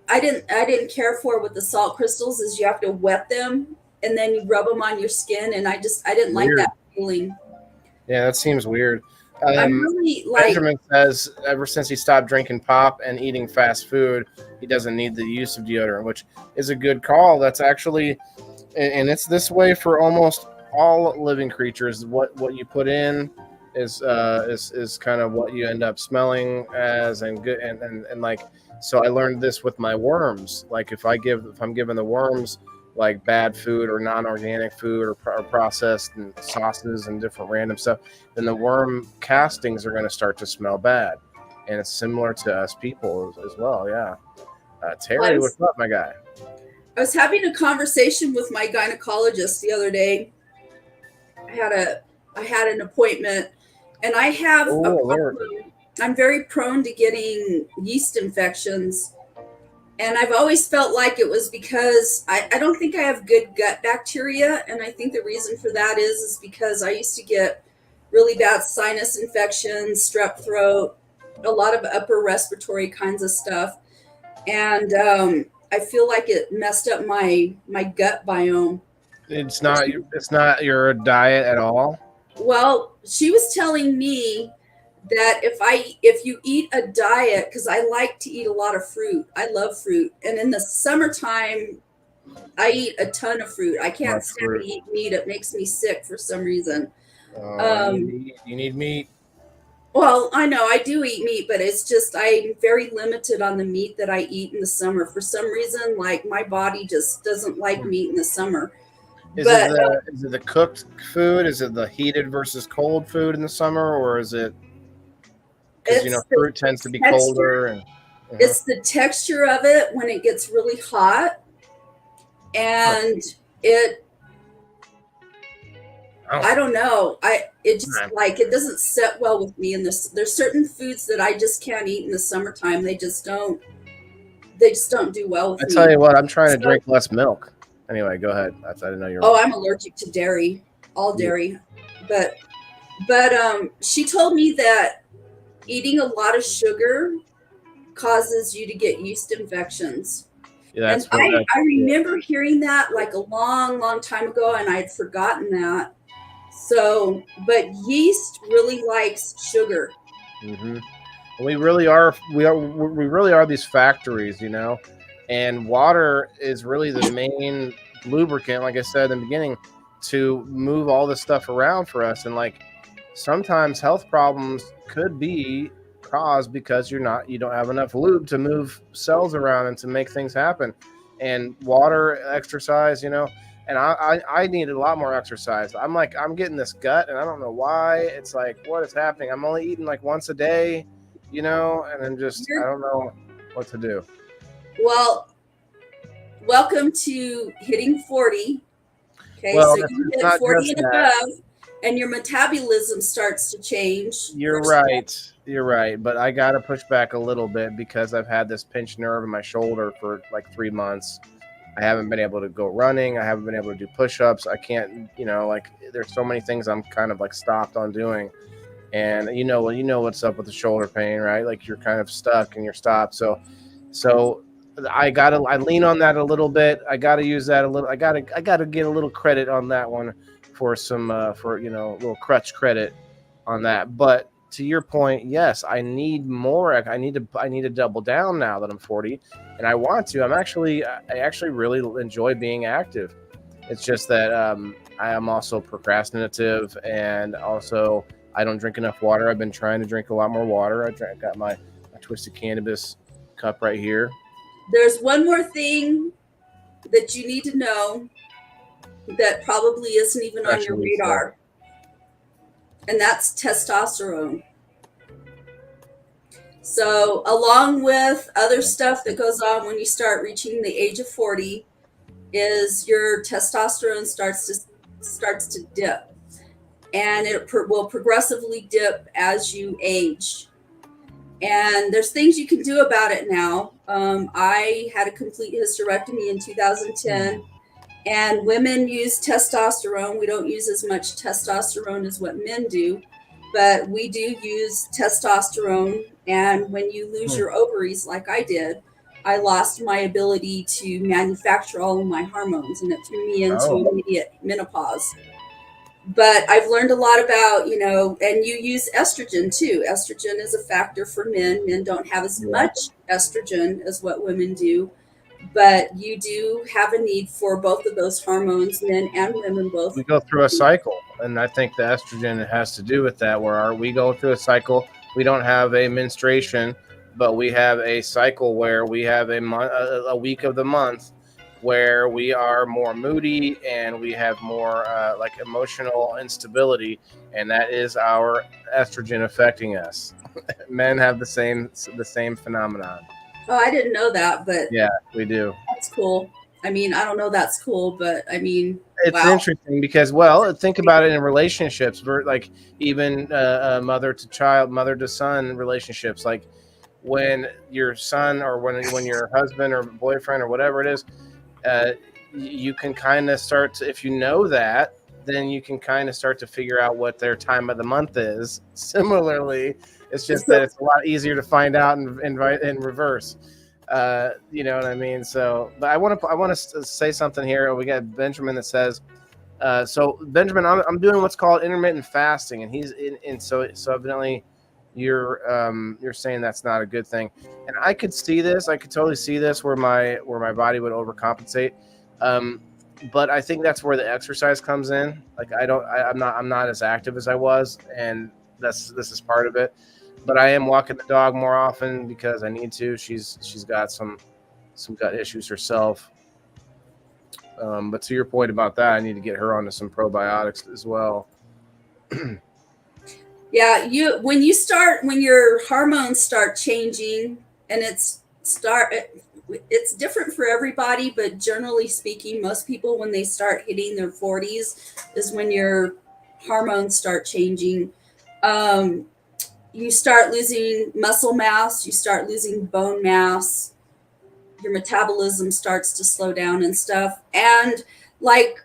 I didn't care for with the salt crystals is you have to wet them and then you rub them on your skin, and I didn't like
Weird.
that feeling.
Yeah, that seems weird.
I'm really like,
Benjamin says ever since he stopped drinking pop and eating fast food, he doesn't need the use of deodorant, which is a good call. That's actually, and it's this way for almost all living creatures. What you put in is kind of what you end up smelling as, and good and like. So I learned this with my worms. Like if I'm giving the worms like bad food or non-organic food or processed and sauces and different random stuff, then the worm castings are going to start to smell bad. And it's similar to us people as well. Yeah. Terry, what's up, my guy?
I was having a conversation with my gynecologist the other day. I had an appointment, and I have a problem. I'm very prone to getting yeast infections. And I've always felt like it was because I don't think I have good gut bacteria. And I think the reason for that is because I used to get really bad sinus infections, strep throat, a lot of upper respiratory kinds of stuff. And I feel like it messed up my gut biome.
It's not your diet at all.
Well, she was telling me that if you eat a diet, because I like to eat a lot of fruit, I love fruit, and in the summertime I eat a ton of fruit. I can't stand to eat meat. It makes me sick for some reason.
You need meat.
Well, I know I do eat meat, but it's just I'm very limited on the meat that I eat in the summer. For some reason, like my body just doesn't like meat in the summer.
Is it the cooked food? Is it the heated versus cold food in the summer, or is it because fruit tends to be colder? And
it's the texture of it when it gets really hot, and I don't know. It doesn't set well with me. And there's certain foods that I just can't eat in the summertime. They just don't do well with me.
I tell you what, I'm trying to drink less milk. Anyway, go ahead. I didn't know you were.
Oh, I'm allergic to dairy, all dairy. But she told me that eating a lot of sugar causes you to get yeast infections. Yeah, and I remember hearing that like a long, long time ago, and I'd forgotten that. So, but yeast really likes sugar.
Mm-hmm. We really are these factories, and water is really the main lubricant, like I said in the beginning, to move all this stuff around for us. And like sometimes health problems could be caused because you don't have enough lube to move cells around and to make things happen. And water, exercise, and I need a lot more exercise. I'm getting this gut, and I don't know why. It's like, what is happening? I'm only eating like once a day, and I'm just, I don't know what to do.
Well, welcome to hitting 40. Okay, well, so you hit 40 and above, and your metabolism starts to change.
You're right. But I got to push back a little bit because I've had this pinched nerve in my shoulder for like 3 months. I haven't been able to go running. I haven't been able to do push-ups. I can't, there's so many things I'm kind of like stopped on doing. And you know what's up with the shoulder pain, right? Like you're kind of stuck and you're stopped. So I lean on that a little bit. I gotta use that a little. I gotta get a little credit on that one for some a little crutch credit on that. But to your point, yes, I need more. I need to double down now that I'm 40, and I want to. I actually really enjoy being active. It's just that I am also procrastinative, and also I don't drink enough water. I've been trying to drink a lot more water. I got my twisted cannabis cup right here.
There's one more thing that you need to know that probably isn't even on your radar, and that's testosterone. So, along with other stuff that goes on when you start reaching the age of 40, is your testosterone starts to dip, and it will progressively dip as you age. And there's things you can do about it now. I had a complete hysterectomy in 2010, and women use testosterone. We don't use as much testosterone as what men do, but we do use testosterone. And when you lose your ovaries, like I did, I lost my ability to manufacture all of my hormones, and it threw me into immediate menopause. But I've learned a lot about, and you use estrogen too. Estrogen is a factor for men. Men don't have as much estrogen as what women do, but you do have a need for both of those hormones, men and women both.
We go through a cycle, and I think the estrogen has to do with that, where we go through a cycle. We don't have a menstruation, but we have a cycle where we have a week of the month where we are more moody and we have more like emotional instability, and that is our estrogen affecting us. Men have the same phenomenon.
Oh, I didn't know that, but
yeah, we do.
That's cool. I mean, I don't know that's cool, but I mean,
it's interesting because, well, think about it in relationships, like even mother to child, mother to son relationships, like when your son or when your husband or boyfriend or whatever it is, you can kind of start to, if you know that, then you can kind of start to figure out what their time of the month is. Similarly, it's just that it's a lot easier to find out in reverse. You know what I mean? So, but I want to say something here. We got Benjamin that says, so Benjamin, I'm doing what's called intermittent fasting, and he's in. So evidently, you're saying that's not a good thing, and I could see this. I could totally see this where my body would overcompensate. But I think that's where the exercise comes in. Like I'm not as active as I was, and this is part of it. But I am walking the dog more often because I need to. She's got some gut issues herself. But to your point about that, I need to get her onto some probiotics as well.
Yeah, when your hormones start changing, and it's different for everybody, but generally speaking, most people, when they start hitting their 40s is when your hormones start changing. You start losing muscle mass, you start losing bone mass, your metabolism starts to slow down and stuff. And like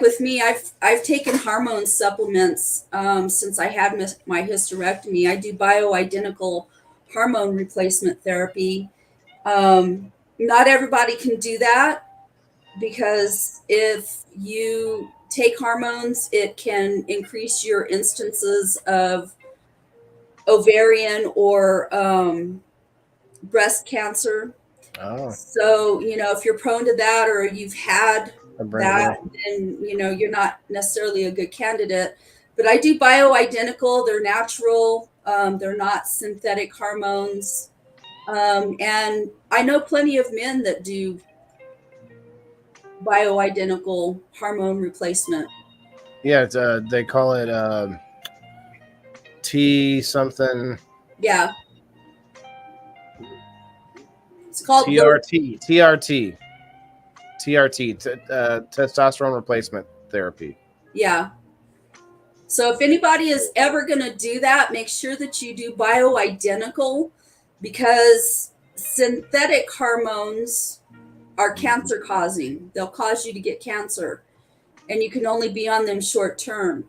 with me, I've taken hormone supplements since I had my hysterectomy. I do bioidentical hormone replacement therapy. Not everybody can do that, because if you take hormones, it can increase your instances of ovarian or breast cancer.
Oh.
So, if you're prone to that, or you've had that, then, you're not necessarily a good candidate. But I do bioidentical. They're natural. They're not synthetic hormones. And I know plenty of men that do bioidentical hormone replacement.
Yeah, it's, they call it T something.
Yeah. It's called
TRT, testosterone replacement therapy.
Yeah. So if anybody is ever going to do that, make sure that you do bioidentical, because synthetic hormones are cancer causing. They'll cause you to get cancer, and you can only be on them short term.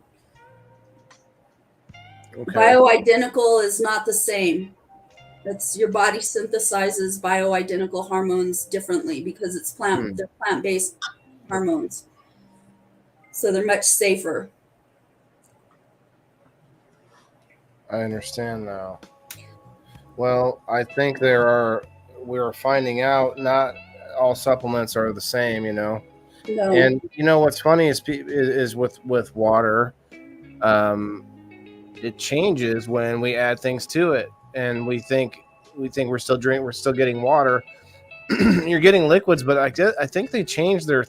Okay. Bioidentical is not the same. That's your body synthesizes bioidentical hormones differently because it's they're plant-based hormones. So they're much safer.
I understand now. Well, I think we're finding out not all supplements are the same, No. And what's funny is with water, it changes when we add things to it, and we think we're still getting water. You're getting liquids, but I think they changed their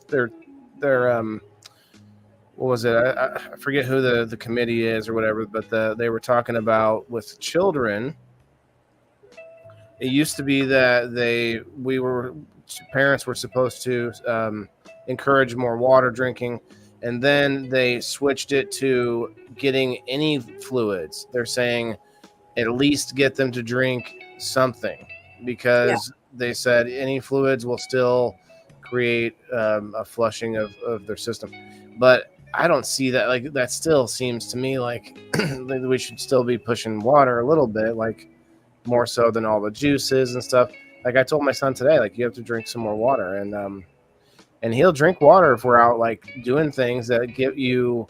what was it? I forget who the committee is or whatever, but they were talking about with children. It used to be that parents were supposed to encourage more water drinking, and then they switched it to getting any fluids. They're saying at least get them to drink something, because they said any fluids will still create a flushing of their system. But I don't see that. Like, that still seems to me like we should still be pushing water a little bit, like more so than all the juices and stuff. Like, I told my son today, like, you have to drink some more water, and he'll drink water if we're out like doing things that get you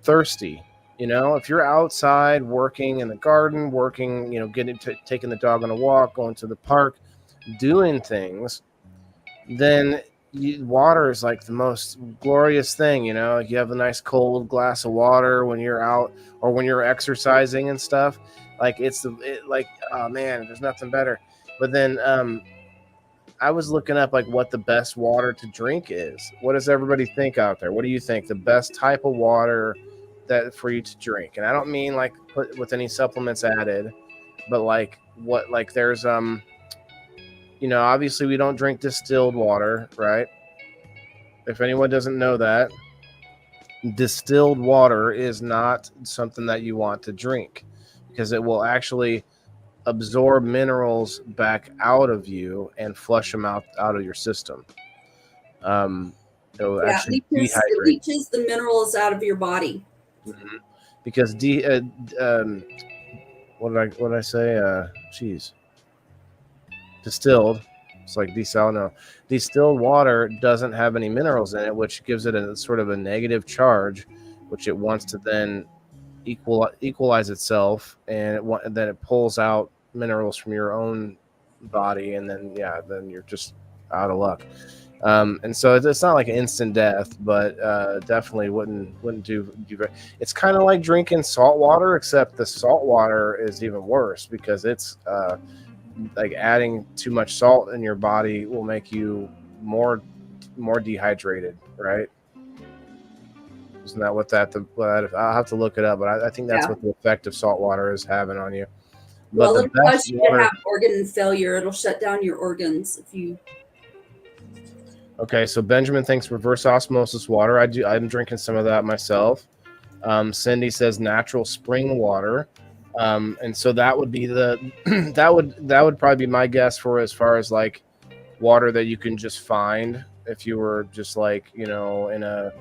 thirsty. If you're outside working in the garden, working, taking the dog on a walk, going to the park, doing things, then water is like the most glorious thing. You have a nice cold glass of water when you're out or when you're exercising and stuff. Like, oh man, there's nothing better. But then I was looking up like what the best water to drink is. What does everybody think out there? What do you think the best type of water that for you to drink? And I don't mean like put with any supplements added, but like what, like there's obviously we don't drink distilled water, right? If anyone doesn't know that, distilled water is not something that you want to drink, because it will actually absorb minerals back out of you and flush them out of your system. It'll actually
it leaches the minerals out of your body.
Mm-hmm. Because what did I say? Distilled. It's like desal. No, distilled water doesn't have any minerals in it, which gives it a sort of a negative charge, which it wants to then equalize itself, and then it pulls out minerals from your own body, and then you're just out of luck. And so it's not like an instant death, but definitely wouldn't do. It's kind of like drinking salt water, except the salt water is even worse, because it's like adding too much salt in your body will make you more dehydrated, right? Isn't that what I'll have to look it up, but I think that's what the effect of salt water is having on you. But
well, it'll cause you to have organ failure. It'll shut down your organs if you.
Okay, so Benjamin thinks reverse osmosis water. I'm drinking some of that myself. Cindy says natural spring water, and so that would be that would probably be my guess for as far as like water that you can just find if you were just like in a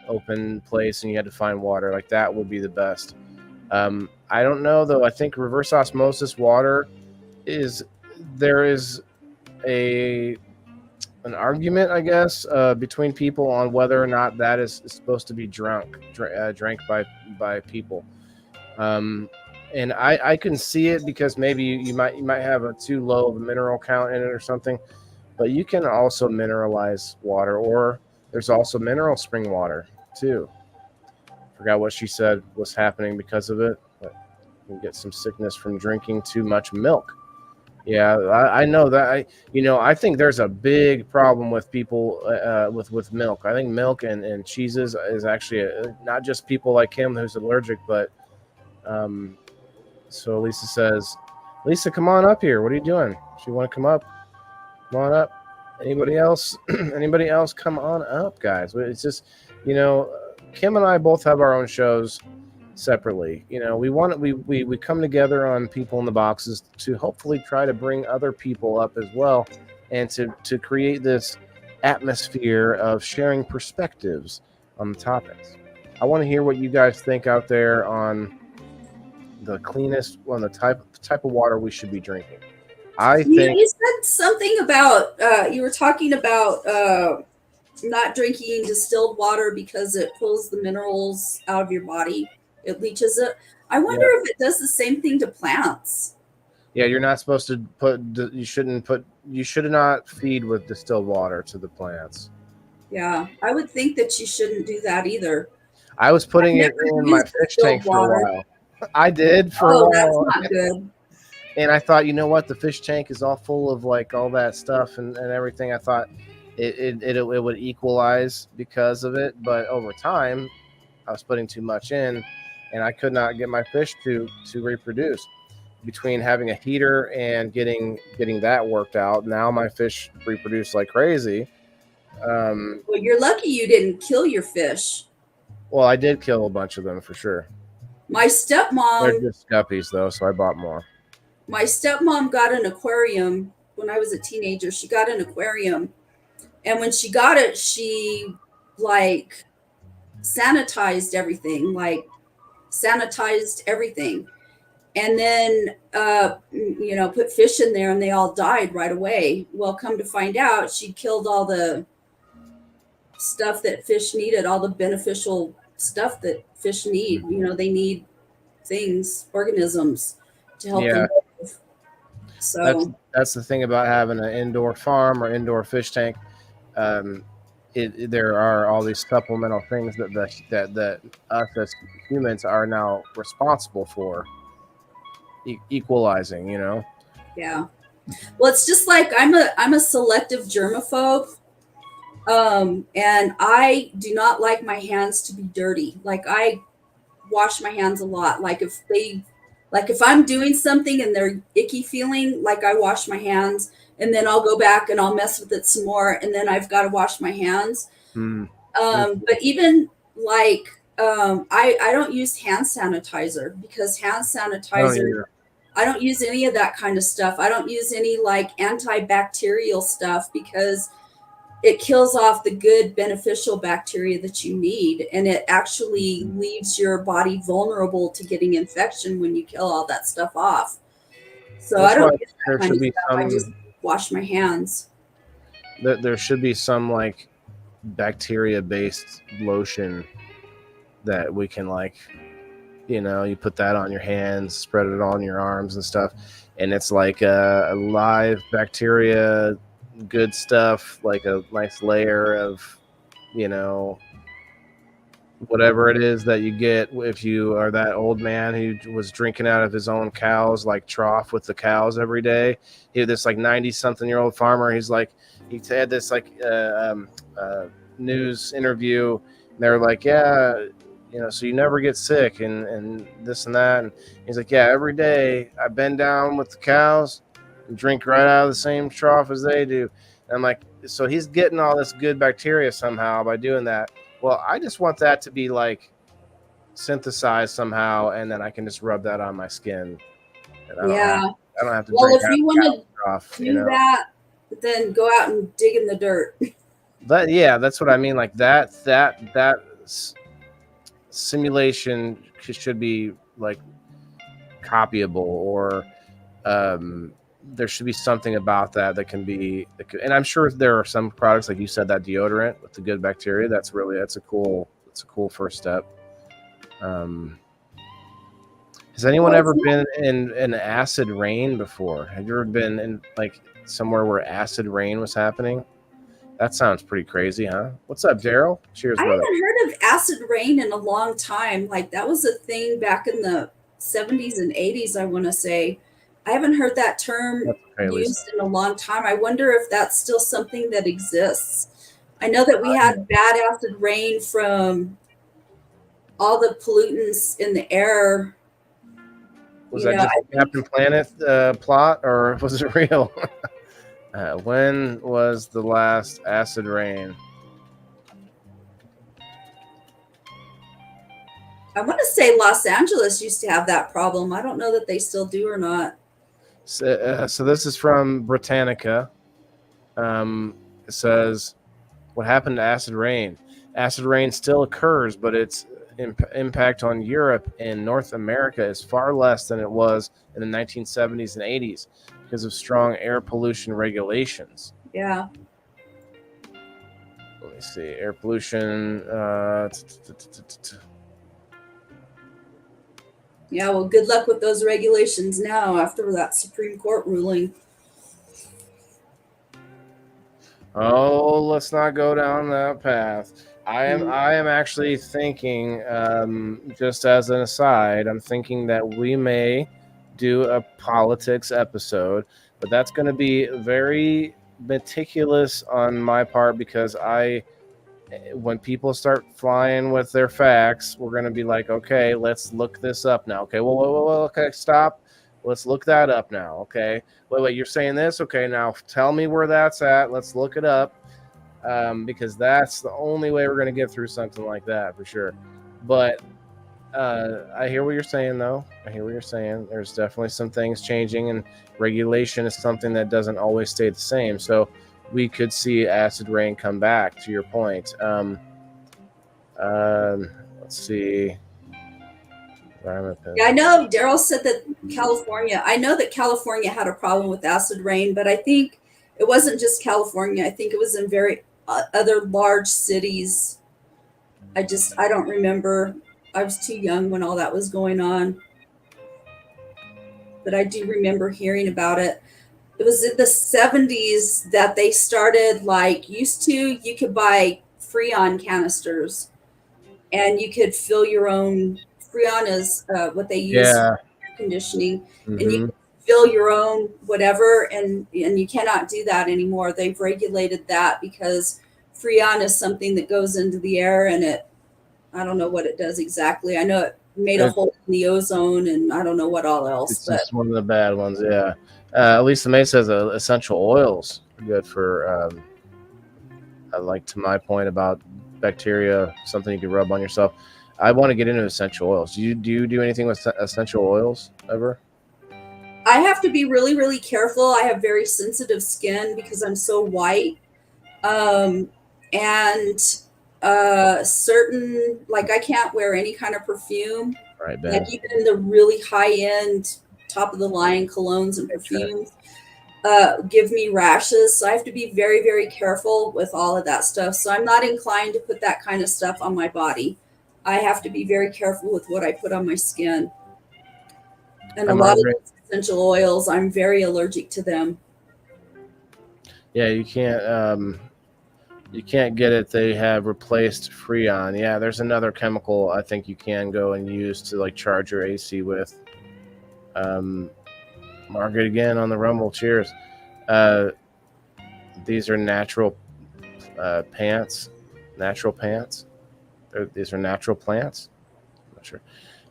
open place and you had to find water. Like, that would be the best. I don't know though. I think reverse osmosis water there is an argument, I guess, between people on whether or not that is supposed to be drank by people. And I can see it, because maybe you might have a too low of a mineral count in it or something, but you can also mineralize water, or there's also mineral spring water too. Forgot what she said was happening because of it, but you can get some sickness from drinking too much milk. Yeah, I know that. I think there's a big problem with people with milk. I think milk and cheeses is actually not just people like him who's allergic, but so Lisa says, Lisa, come on up here. What are you doing? If you want to come up, come on up. Anybody else? Anybody else? Come on up, guys. It's just, Kim and I both have our own shows separately. We come together on People in the Boxes to hopefully try to bring other people up as well, and to create this atmosphere of sharing perspectives on the topics. I want to hear what you guys think out there on the cleanest, on the type of water we should be drinking. I think
you said something about you were talking about not drinking distilled water because it pulls the minerals out of your body. It leaches it. I wonder if it does the same thing to plants.
Yeah, you're not supposed to you should not feed with distilled water to the plants.
Yeah, I would think that you shouldn't do that either.
I was putting it in my fish tank for a while. I did for a while.
That's not good.
And I thought, the fish tank is all full of like all that stuff and everything. I thought it would equalize because of it, but over time, I was putting too much in, and I could not get my fish to reproduce. between having a heater and getting that worked out, now my fish reproduce like crazy.
Well, you're lucky you didn't kill your fish.
Well, I did kill a bunch of them for sure.
My
They're
stepmom
just guppies though, so I bought more.
got an aquarium when I was a teenager. She got an aquarium, and when she got it, she like sanitized everything, and then put fish in there, and they all died right away. Well, come to find out, she killed all the stuff that fish needed, all the beneficial stuff that fish need. They need organisms to help them live. So
that's the thing about having an indoor farm or indoor fish tank. There are all these supplemental things that us as humans are now responsible for equalizing.
yeah. Well, it's just like I'm a selective germaphobe. And I do not like my hands to be dirty. Like, I wash my hands a lot. Like if I'm doing something and they're icky feeling, like, I wash my hands, and then I'll go back and I'll mess with it some more, and then I've got to wash my hands. But even like I don't use hand sanitizer, because hand sanitizer, I don't use any of that kind of stuff. I don't use any like antibacterial stuff, because it kills off the good beneficial bacteria that you need, and it actually leaves your body vulnerable to getting infection when you kill all that stuff off. So I don't use that kind of stuff. I just wash my hands.
There should be some like bacteria-based lotion that we can you put that on your hands, spread it on your arms and stuff, and it's like a live bacteria, good stuff, like a nice layer of whatever it is that you get if you are that old man who was drinking out of his own cows, like trough with the cows every day. He had this like 90-something-year-old farmer. He had this news interview, and they're like, yeah, so you never get sick and this and that. And he's like, yeah, every day I bend down with the cows and drink right out of the same trough as they do. And I'm like, so he's getting all this good bacteria somehow by doing that. Well, I just want that to be like synthesized somehow, and then I can just rub that on my skin. And I don't have to.
Well, if you want to do that, then go out and dig in the dirt.
That's what I mean. Like that simulation should be like copyable, or there should be something about that can be. And I'm sure there are some products, like you said, that deodorant with the good bacteria. That's a cool first step. Has anyone ever been in acid rain before? Have you ever been in like somewhere where acid rain was happening? That sounds pretty crazy, huh? What's up, Daryl? Cheers, brother.
I haven't heard of acid rain in a long time. Like, that was a thing back in the 70s and 80s, I want to say. I haven't heard that term used in a long time. I wonder if that's still something that exists. I know that we had bad acid rain from all the pollutants in the air.
Was that just a Captain Planet plot, or was it real? When was the last acid rain?
I want to say Los Angeles used to have that problem. I don't know that they still do or not.
So this is from Britannica. It says, what happened to acid rain? Acid rain still occurs, but its impact on Europe and North America is far less than it was in the 1970s and 80s because of strong air pollution regulations.
Yeah.
Let me see. Air pollution.
Yeah, well, good luck with those regulations now after that Supreme Court ruling.
Oh, let's not go down that path. I am actually thinking, just as an aside, I'm thinking that we may do a politics episode, but that's going to be very meticulous on my part, because when people start flying with their facts, we're going to be like, okay, let's look this up now. Okay, well, okay, stop. Let's look that up now. Okay. Wait, you're saying this? Okay, now tell me where that's at. Let's look it up. Because that's the only way we're going to get through something like that for sure. But I hear what you're saying, though. I hear what you're saying. There's definitely some things changing, and regulation is something that doesn't always stay the same. So we could see acid rain come back, to your point. Let's see.
Yeah, I know Daryl said that I know that California had a problem with acid rain, but I think it wasn't just California. I think it was in very other large cities. I don't remember. I was too young when all that was going on. But I do remember hearing about it. It was in the 70s that they started, like, you could buy Freon canisters and you could fill your own. Freon is what they use for air conditioning, and you can fill your own whatever, and you cannot do that anymore. They've regulated that because Freon is something that goes into the air, and I don't know what it does exactly. I know it made a hole in the ozone, and I don't know what all else.
It's just one of the bad ones, yeah. Lisa May says essential oils are good for, like, to my point about bacteria, something you can rub on yourself. I want to get into essential oils. Do you do anything with essential oils ever?
I have to be really, really careful. I have very sensitive skin because I'm so white. And certain, like, I can't wear any kind of perfume.
Right, Ben.
Like, even the really high-end, top-of-the-line colognes and perfumes give me rashes. So I have to be very, very careful with all of that stuff. So I'm not inclined to put that kind of stuff on my body. I have to be very careful with what I put on my skin. And a lot of essential oils, I'm very allergic to them.
Yeah, you can't get it. They have replaced Freon. Yeah, there's another chemical I think you can go and use to, like, charge your AC with. Margaret again on the Rumble. Cheers. These are natural pants. Natural pants. These are natural plants. I'm not sure.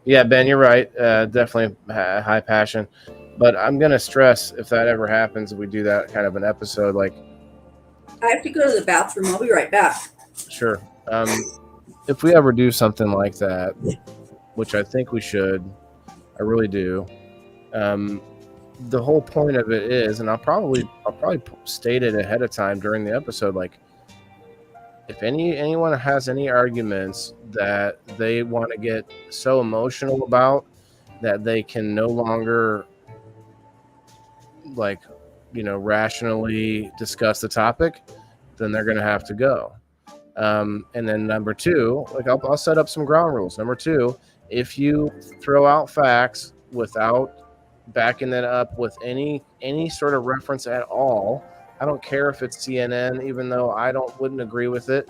Yeah, Ben, you're right. Definitely high passion. But I'm going to stress, if that ever happens, if we do that kind of an episode, like...
I have to go to the bathroom. I'll be right back.
Sure. If we ever do something like that, which I think we should, I really do, the whole point of it is, and I'll probably state it ahead of time during the episode, like, if anyone has any arguments that they want to get so emotional about that they can no longer, like, rationally discuss the topic, then they're going to have to go. And then number two, like, I'll set up some ground rules. Number two, if you throw out facts without backing that up with any sort of reference at all, I don't care if it's CNN, even though I wouldn't agree with it.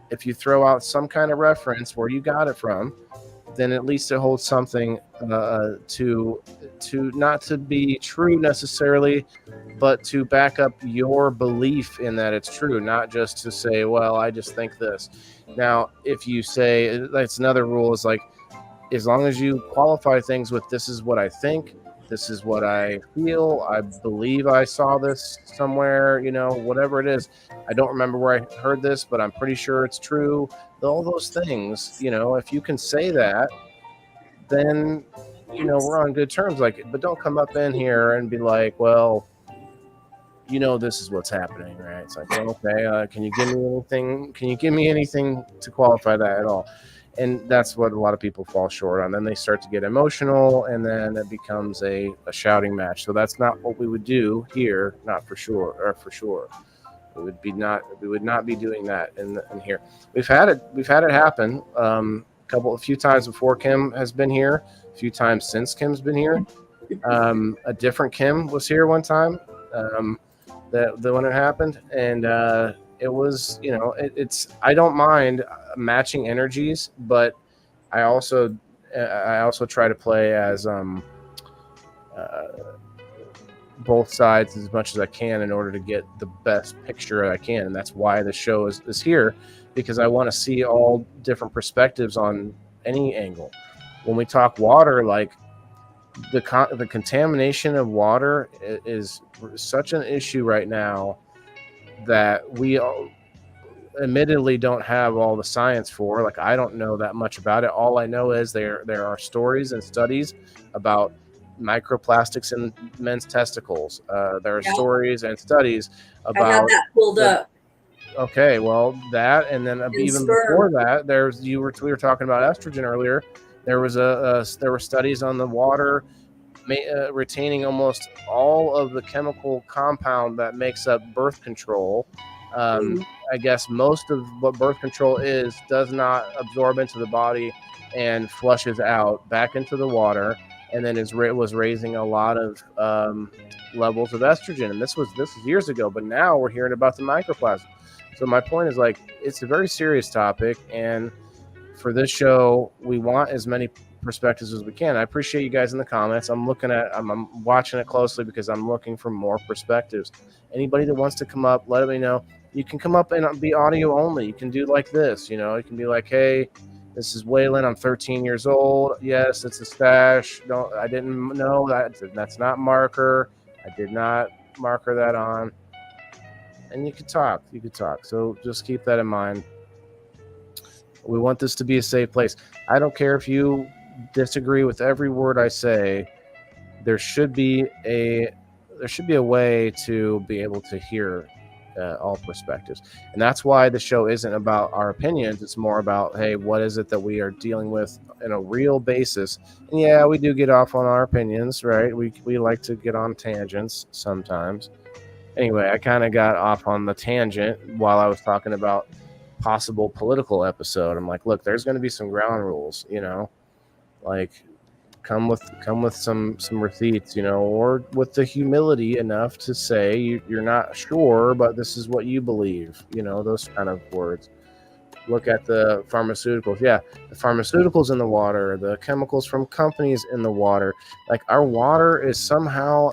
If you throw out some kind of reference where you got it from, then at least it holds something to not to be true necessarily, but to back up your belief in that it's true, not just to say, well, I just think this. Now, if you say, that's another rule, is like, as long as you qualify things with, this is what I think, this is what I feel, I believe I saw this somewhere, whatever it is. I don't remember where I heard this, but I'm pretty sure it's true. All those things, if you can say that, then, we're on good terms. Like, but don't come up in here and be like, well, this is what's happening, right? It's like, well, okay, can you give me anything? Can you give me anything to qualify that at all? And that's what a lot of people fall short on. Then they start to get emotional, and then it becomes a shouting match. So that's not what we would do here, not for sure, or for sure. We would not be doing that in here. We've had it happen a few times before Kim has been here, a few times since Kim's been here. A different Kim was here one time, when it happened, and it was, it's, I don't mind matching energies, but I also try to play as both sides as much as I can in order to get the best picture I can. And that's why the show is here, because I want to see all different perspectives on any angle. When we talk water, like, the contamination of water is such an issue right now that we admittedly don't have all the science for. Like, I don't know that much about it. All I know is there are stories and studies about microplastics in men's testicles. There are
Yeah,
stories and studies
I had
about
that pulled
the
up
okay, well, that, and then
in
even before
sperm.
that, we were talking about estrogen earlier. There was there were studies on the water retaining almost all of the chemical compound that makes up birth control.
Mm.
I guess most of what birth control does not absorb into the body and flushes out back into the water, and then was raising a lot of levels of estrogen. And this was years ago, but now we're hearing about the microplastic. So my point is, like, it's a very serious topic, and for this show, we want as many perspectives as we can. I appreciate you guys in the comments. I'm watching it closely because I'm looking for more perspectives. Anybody that wants to come up, let me know. You can come up and be audio only. You can do like this, you know. You can be like, "Hey, this is Waylon. I'm 13 years old. Yes, it's a stash. No, I didn't know that's not marker. I did not marker that on." And you could talk. You could talk. So just keep that in mind. We want this to be a safe place. I don't care if you disagree with every word I say. There should be a way to be able to hear all perspectives, and that's why the show isn't about our opinions. It's more about, hey, what is it that we are dealing with in a real basis? And yeah, we do get off on our opinions, right? We like to get on tangents sometimes. Anyway, I kind of got off on the tangent while I was talking about possible political episode. I'm like, look, there's going to be some ground rules, you know, like come with some receipts, you know, or with the humility enough to say you're not sure, but this is what you believe, you know, those kind of words. Look at the pharmaceuticals. Yeah, the pharmaceuticals in the water, the chemicals from companies in the water. Like, our water is somehow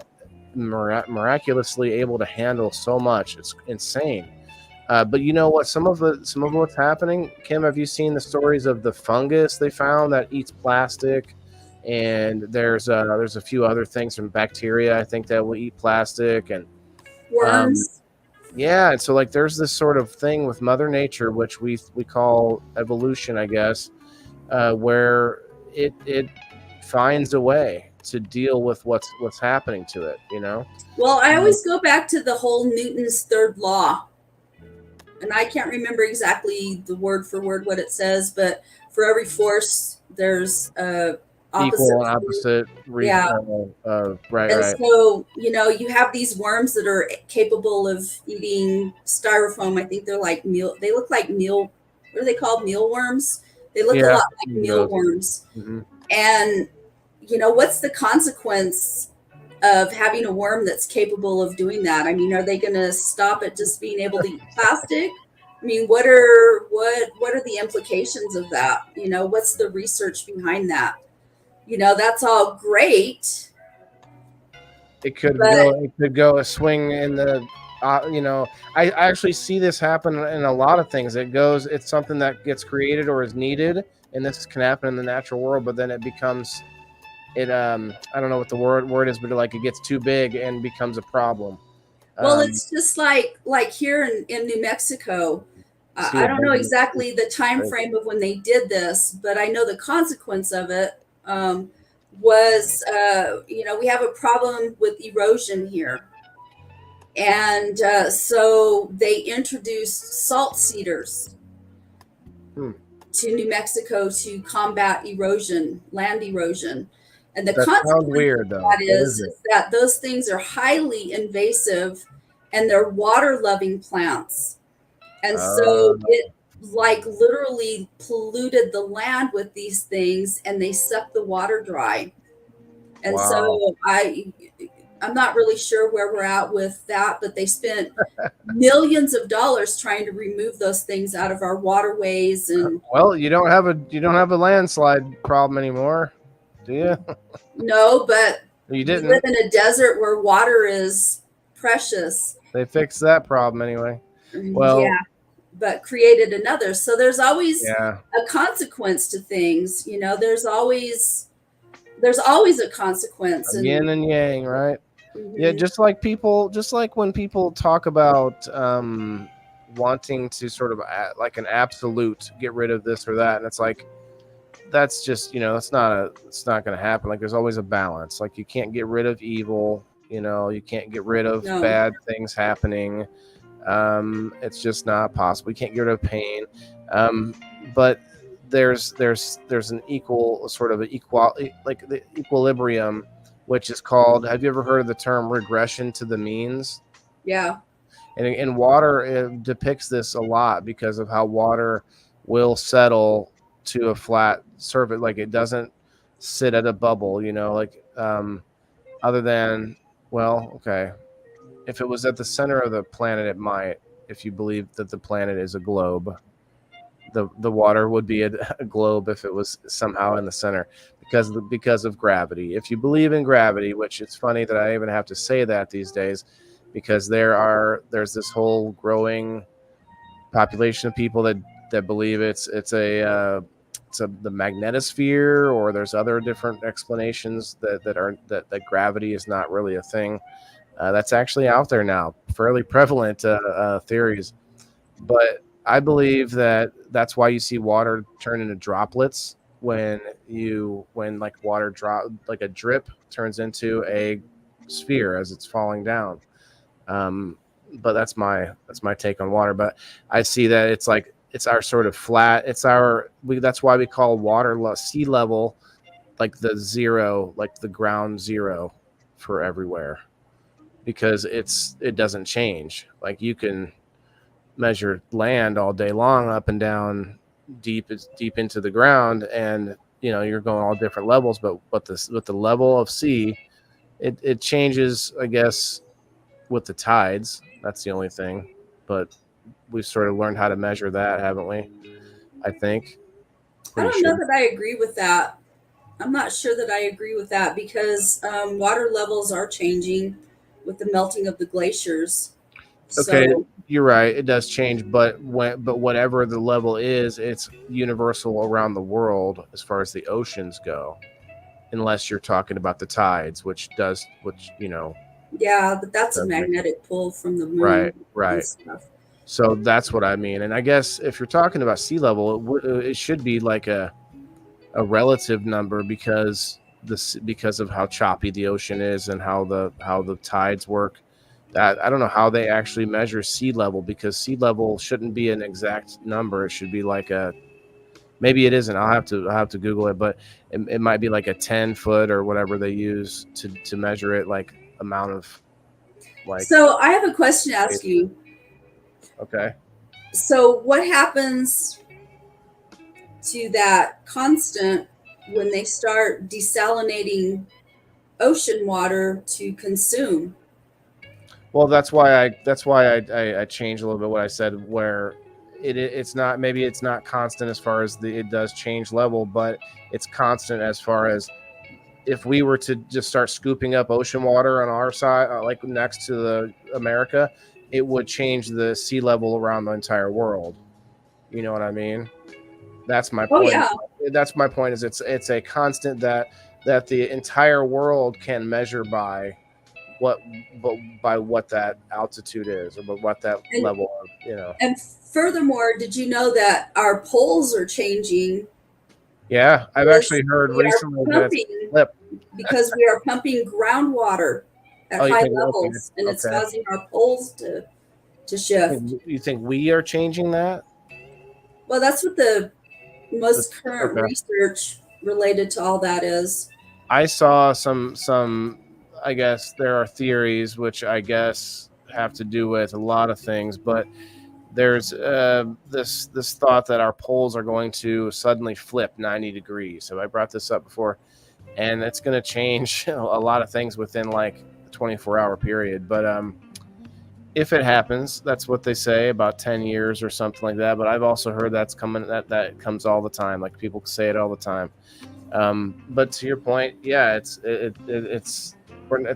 miraculously able to handle so much. It's insane. But you know what? Some of what's happening, Kim. Have you seen the stories of the fungus they found that eats plastic? And there's a few other things from bacteria, I think, that will eat plastic. And
Worms.
yeah, and so, like, there's this sort of thing with Mother Nature, which we call evolution, I guess, where it finds a way to deal with what's happening to it. You know.
Well, I always go back to the whole Newton's third law. And I can't remember exactly the word for word what it says, but for every force, there's
Equal and
opposite.
opposite.
Yeah.
Right,
And
right.
so, you know, you have these worms that are capable of eating styrofoam. I think they're like they look like what are they called? Mealworms. They look a
Yeah.
lot like mealworms.
Mm-hmm.
And, you know, what's the consequence of having a worm that's capable of doing that? I mean, are they going to stop at just being able to eat plastic? I mean, what are the implications of that? You know, what's the research behind that? You know, that's all great.
It could
But
go a swing in the you know, I actually see this happen in a lot of things. It's something that gets created or is needed, and this can happen in the natural world, but then it becomes I don't know what the word is, but like, it gets too big and becomes a problem.
well, it's just like here in New Mexico.
See
I
a
don't know
big
exactly the time frame of when they did this, but I know the consequence of it was, you know, we have a problem with erosion here. And so they introduced salt cedars to New Mexico to combat erosion, land erosion. And the
That sounds
consequence
weird,
of
though.
that is that those things are highly invasive and they're water loving plants. And so it like literally polluted the land with these things and they suck the water dry. And
wow.
so I'm not really sure where we're at with that, but they spent millions of dollars trying to remove those things out of our waterways. And
well, you don't have a landslide problem anymore, do you?
no, but
You
we
didn't.
live in a desert where water is precious.
They fixed that problem anyway. Well,
yeah, but created another. So there's always
yeah.
a consequence to things. You know, there's always there's always a consequence. And
yin and yang, right? Yeah,
mhm.
just like when people talk about wanting to sort of like an absolute get rid of this or that, and it's like that's just it's not going to happen. Like there's always a balance. Like you can't get rid of evil. You can't get rid of
No.
bad things happening. It's just not possible. You can't get rid of pain. But there's an equal sort of like the equilibrium, which is called. Have you ever heard of the term regression to the means?
Yeah.
And in water, it depicts this a lot because of how water will settle to a flat surface. Like it doesn't sit at a bubble, like other than, well, okay. If it was at the center of the planet, it might, if you believe that the planet is a globe. The water would be a globe if it was somehow in the center because of gravity. If you believe in gravity, which it's funny that I even have to say that these days, because there's this whole growing population of people that believe it's the magnetosphere, or there's other different explanations that gravity is not really a thing. That's actually out there now, fairly prevalent theories. But I believe that's why you see water turn into droplets when like water drop, like a drip turns into a sphere as it's falling down. But that's my take on water. But I see that it's our sort of flat. That's why we call sea level like the zero, like the ground zero for everywhere, because it doesn't change. Like you can measure land all day long up and down deep into the ground, and you're going all different levels, but with the level of sea, it changes, I guess, with the tides. That's the only thing, but we've sort of learned how to measure that, haven't we? I think.
I
Pretty
don't know
sure.
that I agree with that. I'm not sure that I agree with that because water levels are changing with the melting of the glaciers.
Okay,
So,
you're right. It does change, but whatever the level is, it's universal around the world as far as the oceans go, unless you're talking about the tides, which
yeah, but that's a
does make it.
magnetic pull from the
Right,
moon and
right.
stuff.
So that's what I mean. And I guess if you're talking about sea level, it should be like a relative number because of how choppy the ocean is and how the tides work. That I don't know how they actually measure sea level, because sea level shouldn't be an exact number. It should be like maybe it isn't. I'll have to Google it, but it might be like a 10-foot or whatever they use to measure it, like amount of like.
So, I have a question to ask you.
Okay.
So, what happens to that constant when they start desalinating ocean water to consume?
Well, that's why I changed a little bit what I said, where it's not, maybe it's not constant as far as it does change level, but it's constant as far as if we were to just start scooping up ocean water on our side, like next to the America, it would change the sea level around the entire world. You know what I mean? That's my
Oh,
point.
yeah.
That's my point. Is it's a constant that the entire world can measure by what but by what that altitude is, or what that
And,
level of.
and furthermore, did you know that our poles are changing
Yeah, I've
because
actually heard
we are
recently that it's
pumping
flipped.
because we are pumping groundwater at
Oh, you
high
think, okay,
levels, and it's
okay.
causing our poles to shift.
You think we are changing that?
Well, that's what the most current
Okay.
research related to all that is.
I saw some. I guess there are theories which I guess have to do with a lot of things, but there's this thought that our poles are going to suddenly flip 90 degrees. Have I brought this up before? And it's going to change a lot of things within like a 24-hour period. But if it happens, that's what they say, about 10 years or something like that. But I've also heard that's coming, that comes all the time. Like people say it all the time. But to your point, yeah, it's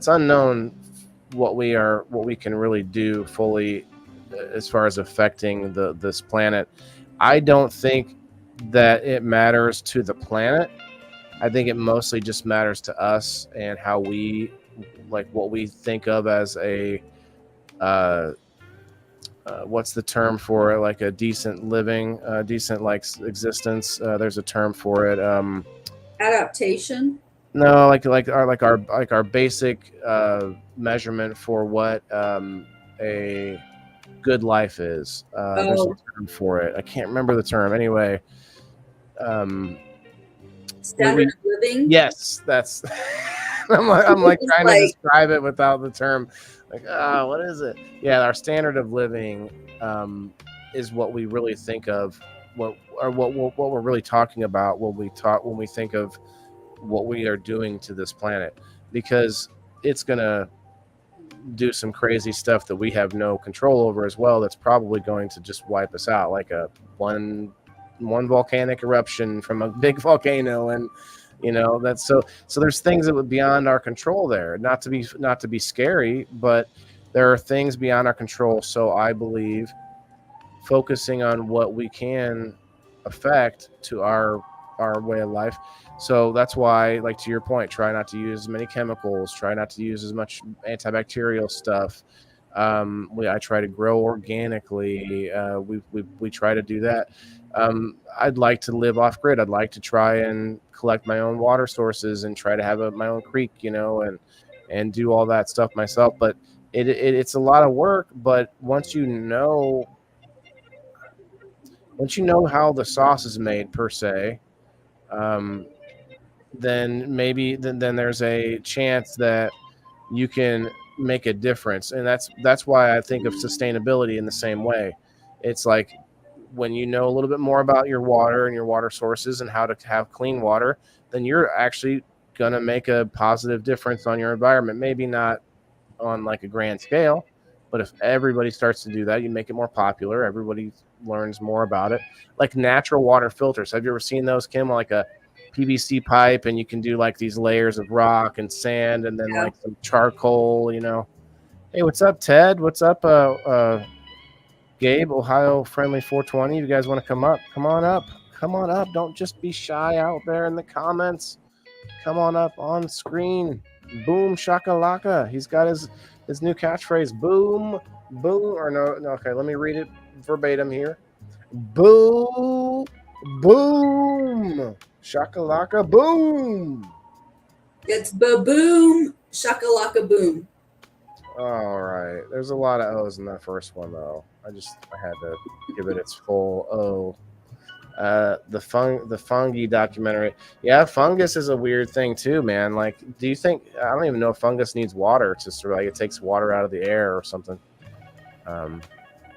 unknown what we can really do fully as far as affecting this planet. I don't think that it matters to the planet I think it mostly just matters to us and how we like what we think of as a what's the term for it? Like a decent living, decent like existence. There's a term for it.
Adaptation.
No, like our basic measurement for what a good life is. There's a
Oh,
term for it. I can't remember the term. Anyway, um,
standard of living.
yes, that's. I'm like
It's
trying to
like,
describe it without the term. Like, what is it? Yeah, our standard of living is what we really think of. What we're really talking about when we think of what we are doing to this planet, because it's gonna do some crazy stuff that we have no control over as well. That's probably going to just wipe us out, like a one volcanic eruption from a big volcano, and that's so there's things that would beyond our control there. Not to be scary, but there are things beyond our control. So I believe focusing on what we can affect to our way of life. So that's why, like, to your point, try not to use as many chemicals, try not to use as much antibacterial stuff. I try to grow organically. We try to do that. I'd like to live off grid. I'd like to try and collect my own water sources and try to have my own creek, and do all that stuff myself. But it's a lot of work. But once you know how the sauce is made per se, um, then there's a chance that you can make a difference. And that's why I think of sustainability in the same way. It's like when you know a little bit more about your water and your water sources and how to have clean water, then you're actually going to make a positive difference on your environment. Maybe not on like a grand scale, but if everybody starts to do that, you make it more popular. Everybody learns more about it. Like natural water filters. Have you ever seen those, Kim? Like a PVC pipe, and you can do like these layers of rock and sand, and then
yeah.
like some charcoal. Hey, what's up, Ted? What's up, Gabe? Ohio Friendly 420. You guys want to come up? Come on up. Come on up. Don't just be shy out there in the comments. Come on up on screen. Boom shakalaka. He's got his new catchphrase. Boom, boom. Or no. Okay, let me read it verbatim here. Boom, boom, shakalaka, boom.
It's ba-boom, shakalaka boom.
All right. There's a lot of O's in that first one, though. I had to give it its full O. The fungi documentary. Yeah, fungus is a weird thing too, man. Like, do you think, I don't even know if fungus needs water to sort of, like, it takes water out of the air or something.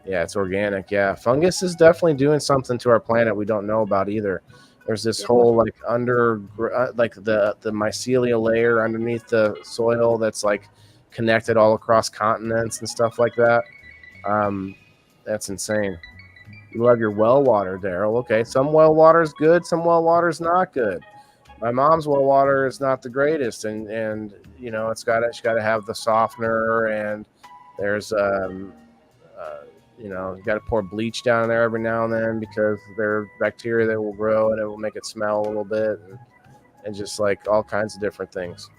Yeah, it's organic. Yeah, fungus is definitely doing something to our planet we don't know about either. There's this whole like like the mycelial layer underneath the soil that's like connected all across continents and stuff like that. That's insane. You love your well water, Daryl. Okay, some well water is good, some well water is not good. My mom's well water is not the greatest, and she's got to have the softener, and there's you got to pour bleach down in there every now and then because there are bacteria that will grow and it will make it smell a little bit, and just like all kinds of different things.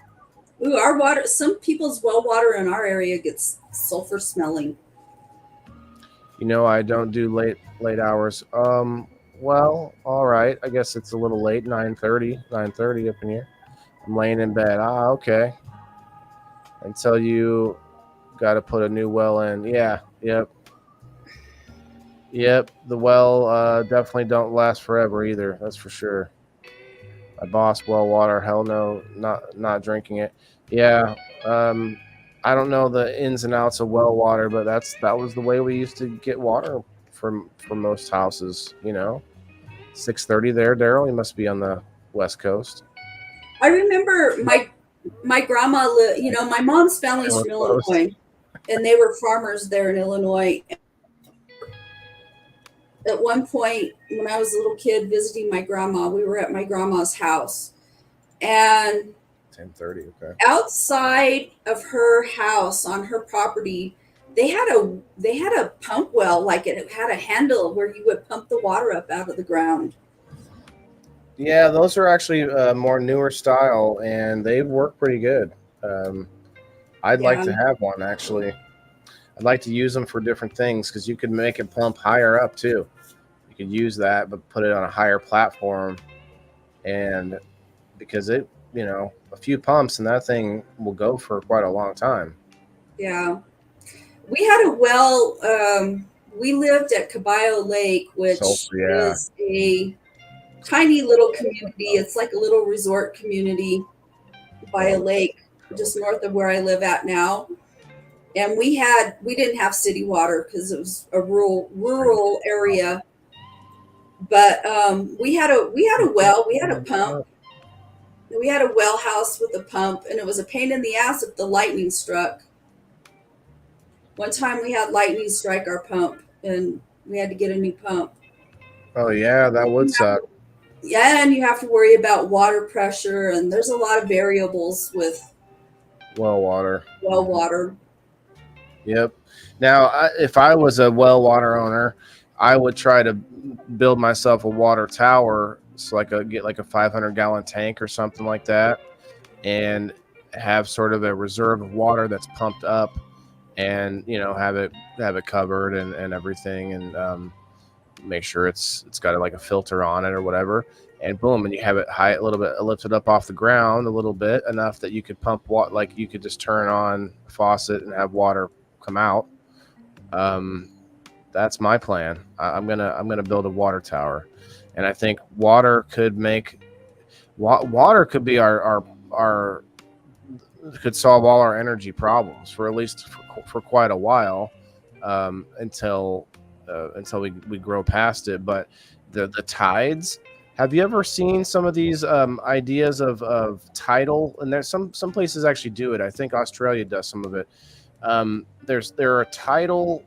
Ooh, our water. Some people's well water in our area gets sulfur smelling.
I don't do late hours. Well, all right. I guess it's a little late. 9:30 up in here. I'm laying in bed. Okay. Until you got to put a new well in. Yeah. Yep. The well definitely don't last forever either. That's for sure. My boss well water. Hell no, not drinking it. Yeah. I don't know the ins and outs of well water, but that was the way we used to get water from most houses. 6:30 there, Daryl. You must be on the West Coast.
I remember my grandma. My mom's family's from Illinois, and they were farmers there in Illinois. At one point, when I was a little kid visiting my grandma, we were at my grandma's house, and
10:30. Okay.
Outside of her house on her property, they had a pump well, like it had a handle where you would pump the water up out of the ground.
Yeah, those are actually more newer style, and they work pretty good. Um, I'd like
Yeah,
to have one actually. I'd like to use them for different things because you could make it pump higher up too. You could use that, but put it on a higher platform, and because a few pumps and that thing will go for quite a long time.
yeah. We had a well. We lived at Caballo Lake, which
Sulfur, yeah.
is a tiny little community. It's like a little resort community by a lake just north of where I live at now. And we didn't have city water because it was a rural area. But we had a well, we had a pump, we had a well house with a pump, and it was a pain in the ass if the lightning struck. One time we had lightning strike our pump, and we had to get a new pump.
Oh yeah, that would suck.
Yeah, and you have to worry about water pressure, and there's a lot of variables with
Well water.
well water.
Yep. Now, if I was a well water owner, I would try to build myself a water tower, so get like a 500-gallon tank or something like that, and have sort of a reserve of water that's pumped up, and have it covered and everything, and make sure it's got like a filter on it or whatever, and boom, and you have it high a little bit lifted up off the ground a little bit enough that you could pump water, like you could just turn on a faucet and have water come out. um that's my plan. I'm gonna build a water tower, and I think water could be our could solve all our energy problems for at least for quite a while, until we grow past it. But the tides. Have you ever seen some of these ideas of tidal? And there's some places actually do it. I think Australia does some of it. There are tidal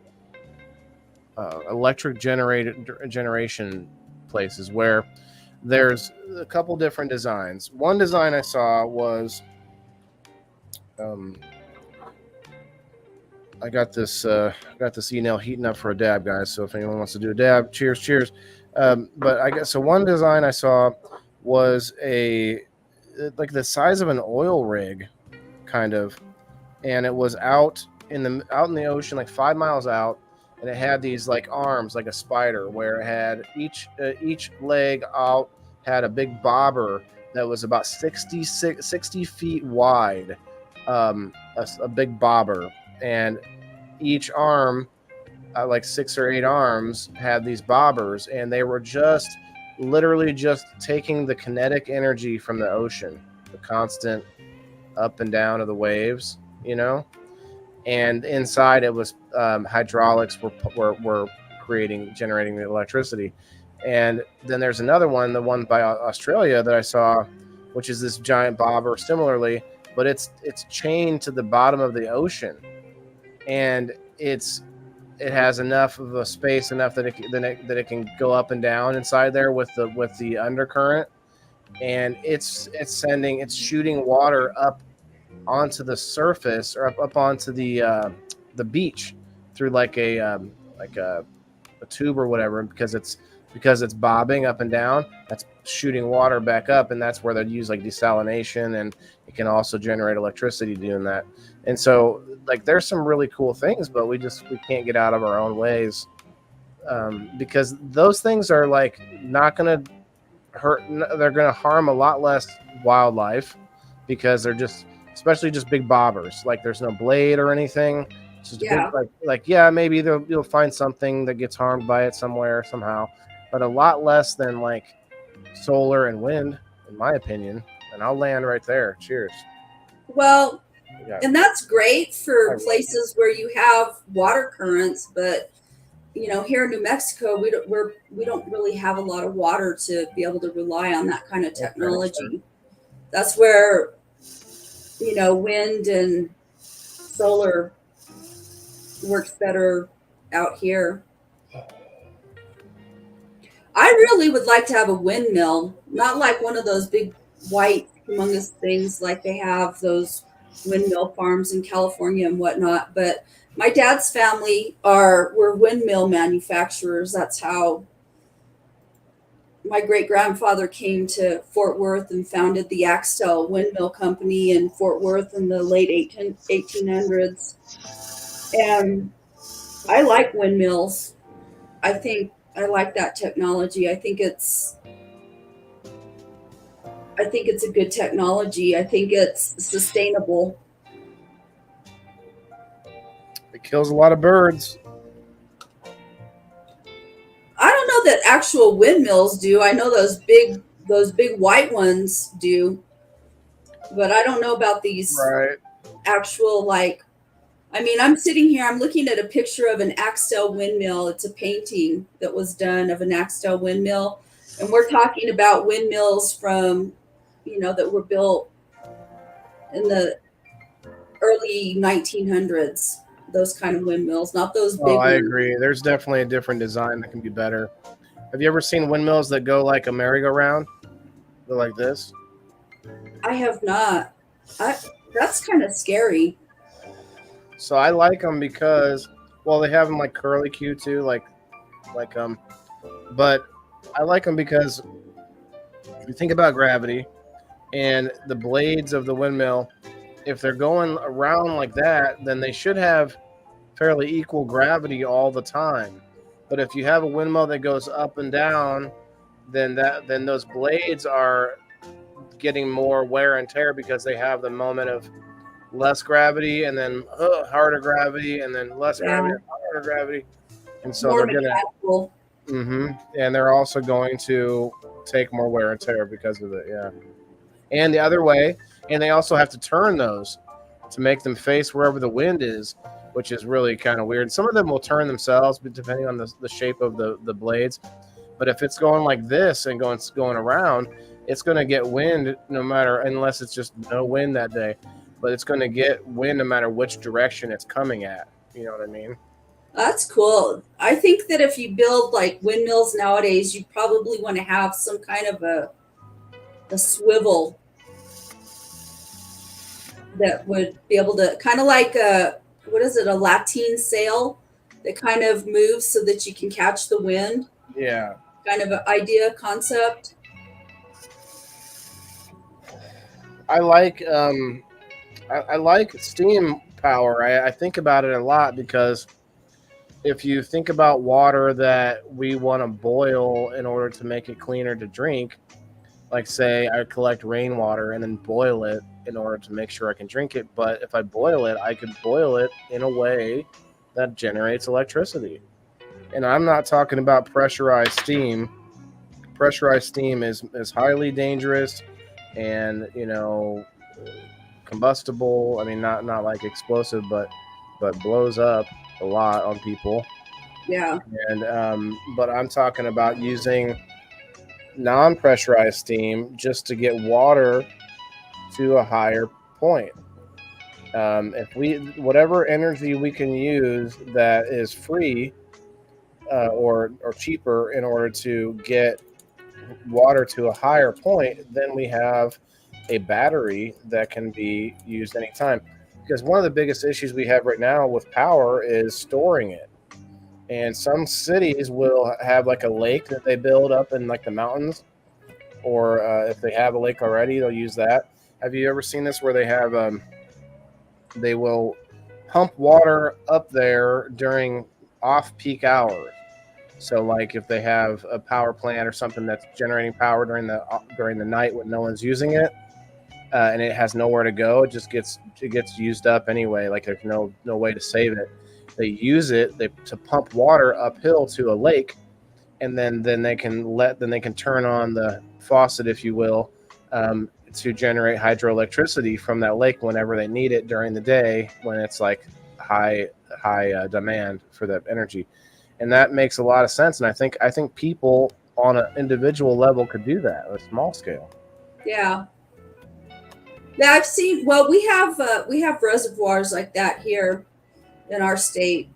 electric generation places where there's a couple different designs. One design I saw was um, I got this email heating up for a dab, guys. So if anyone wants to do a dab, cheers. But I guess so. One design I saw was like the size of an oil rig, kind of, and it was out in the ocean, like 5 miles out, and it had these like arms, like a spider, where it had each leg out had a big bobber that was about 60 feet wide, a big bobber, and each arm, like 6 or 8 arms, had these bobbers, and they were just literally just taking the kinetic energy from the ocean, the constant up and down of the waves, and inside it was hydraulics were generating the electricity. And then there's another one, the one by Australia that I saw, which is this giant bobber similarly, but it's chained to the bottom of the ocean, and it has enough of a space, enough that it can go up and down inside there with the undercurrent, and it's shooting water up onto the surface, or up onto the beach through like a tube or whatever, because it's bobbing up and down. That's shooting water back up, and that's where they'd use like desalination, and it can also generate electricity doing that. And so, like, there's some really cool things, but we can't get out of our own ways, because those things are like not going to hurt. They're going to harm a lot less wildlife, because they're especially just big bobbers. Like, there's no blade or anything. It's just
Yeah.
big, yeah, maybe you'll find something that gets harmed by it somewhere somehow, but a lot less than like solar and wind, in my opinion. And I'll land right there. Cheers.
Well,
Yeah.
and that's great for places where you have water currents, but here in New Mexico, we don't really have a lot of water to be able to rely on that kind of technology. That's where wind and solar works better out here. I really would like to have a windmill, not like one of those big white humongous things like they have those windmill farms in California and whatnot. But my dad's family were windmill manufacturers. That's how my great grandfather came to Fort Worth and founded the Axtell Windmill Company in Fort Worth in the late 1800s. And I like windmills. I think I like that technology. I think it's a good technology. I think it's sustainable.
It kills a lot of birds.
I don't know that actual windmills do. I know those big white ones do, but I don't know about these
Right.
actual like. I mean, I'm sitting here. I'm looking at a picture of an Axtell windmill. It's a painting that was done of an Axtell windmill, and we're talking about windmills from, that were built in the early 1900s. Those kind of windmills, not those
Oh,
big
I
ones.
agree. There's definitely a different design that can be better. Have you ever seen windmills that go like a merry-go-round? They're like this.
I have not. That's kind of scary.
So I like them because, well, they have them like curly Q too, like but I like them because if you think about gravity and the blades of the windmill, if they're going around like that, then they should have fairly equal gravity all the time. But if you have a windmill that goes up and down, then those blades are getting more wear and tear because they have the moment of less gravity and then harder gravity and then less
Yeah,
gravity and harder gravity, and so
more
they're gonna
mechanical.
and they're also going to take more wear and tear because of it. Yeah, and the other way, and they also have to turn those to make them face wherever the wind is, which is really kind of weird. Some of them will turn themselves, but depending on the shape of the blades. But if it's going like this and going around, it's going to get wind no matter, unless it's just no wind that day. But it's going to get wind no matter which direction it's coming at. You know what I mean?
That's cool. I think that if you build like windmills nowadays, you probably want to have some kind of a swivel that would be able to kind of like what is it, a lateen sail that kind of moves so that you can catch the wind,
Yeah.
kind of an idea concept.
I like I like steam power. I think about it a lot because if you think about water that we want to boil in order to make it cleaner to drink, like say I collect rainwater and then boil it in order to make sure I can drink it. But if I boil it, I could boil it in a way that generates electricity. And I'm not talking about pressurized steam. Pressurized steam is highly dangerous and combustible. I mean, not like explosive, but blows up a lot on people.
Yeah.
And but I'm talking about using non-pressurized steam just to get water to a higher point. If we whatever energy we can use that is free or cheaper in order to get water to a higher point, then we have a battery that can be used anytime. Because one of the biggest issues we have right now with power is storing it. And some cities will have like a lake that they build up in like the mountains, or if they have a lake already, they'll use that. Have you ever seen this where they will pump water up there during off-peak hours? So, like if they have a power plant or something that's generating power during the night when no one's using it, and it has nowhere to go, it gets used up anyway. Like there's no way to save it. They use it to pump water uphill to a lake, and then they can turn on the faucet, if you will, to generate hydroelectricity from that lake whenever they need it during the day when it's like high demand for that energy. And that makes a lot of sense. And I think people on an individual level could do that on a small scale.
Yeah. Yeah, I've seen. Well, we have reservoirs like that here in our state.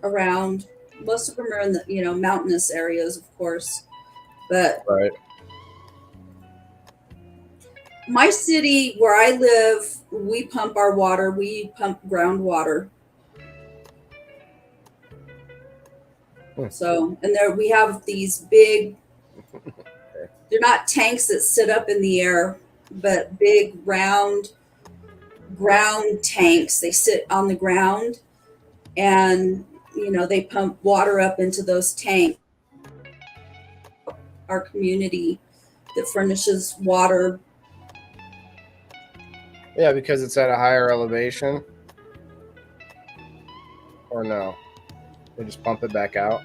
Around, most of them are in the mountainous areas, of course. But
Right.
my city where I live, we pump our water. We pump groundwater.
Hmm.
So, and there we have these big They're not tanks that sit up in the air, but big round ground tanks. They sit on the ground, and they pump water up into those tanks. Our community that furnishes water.
Yeah, because it's at a higher elevation. Or no? They just pump it back out?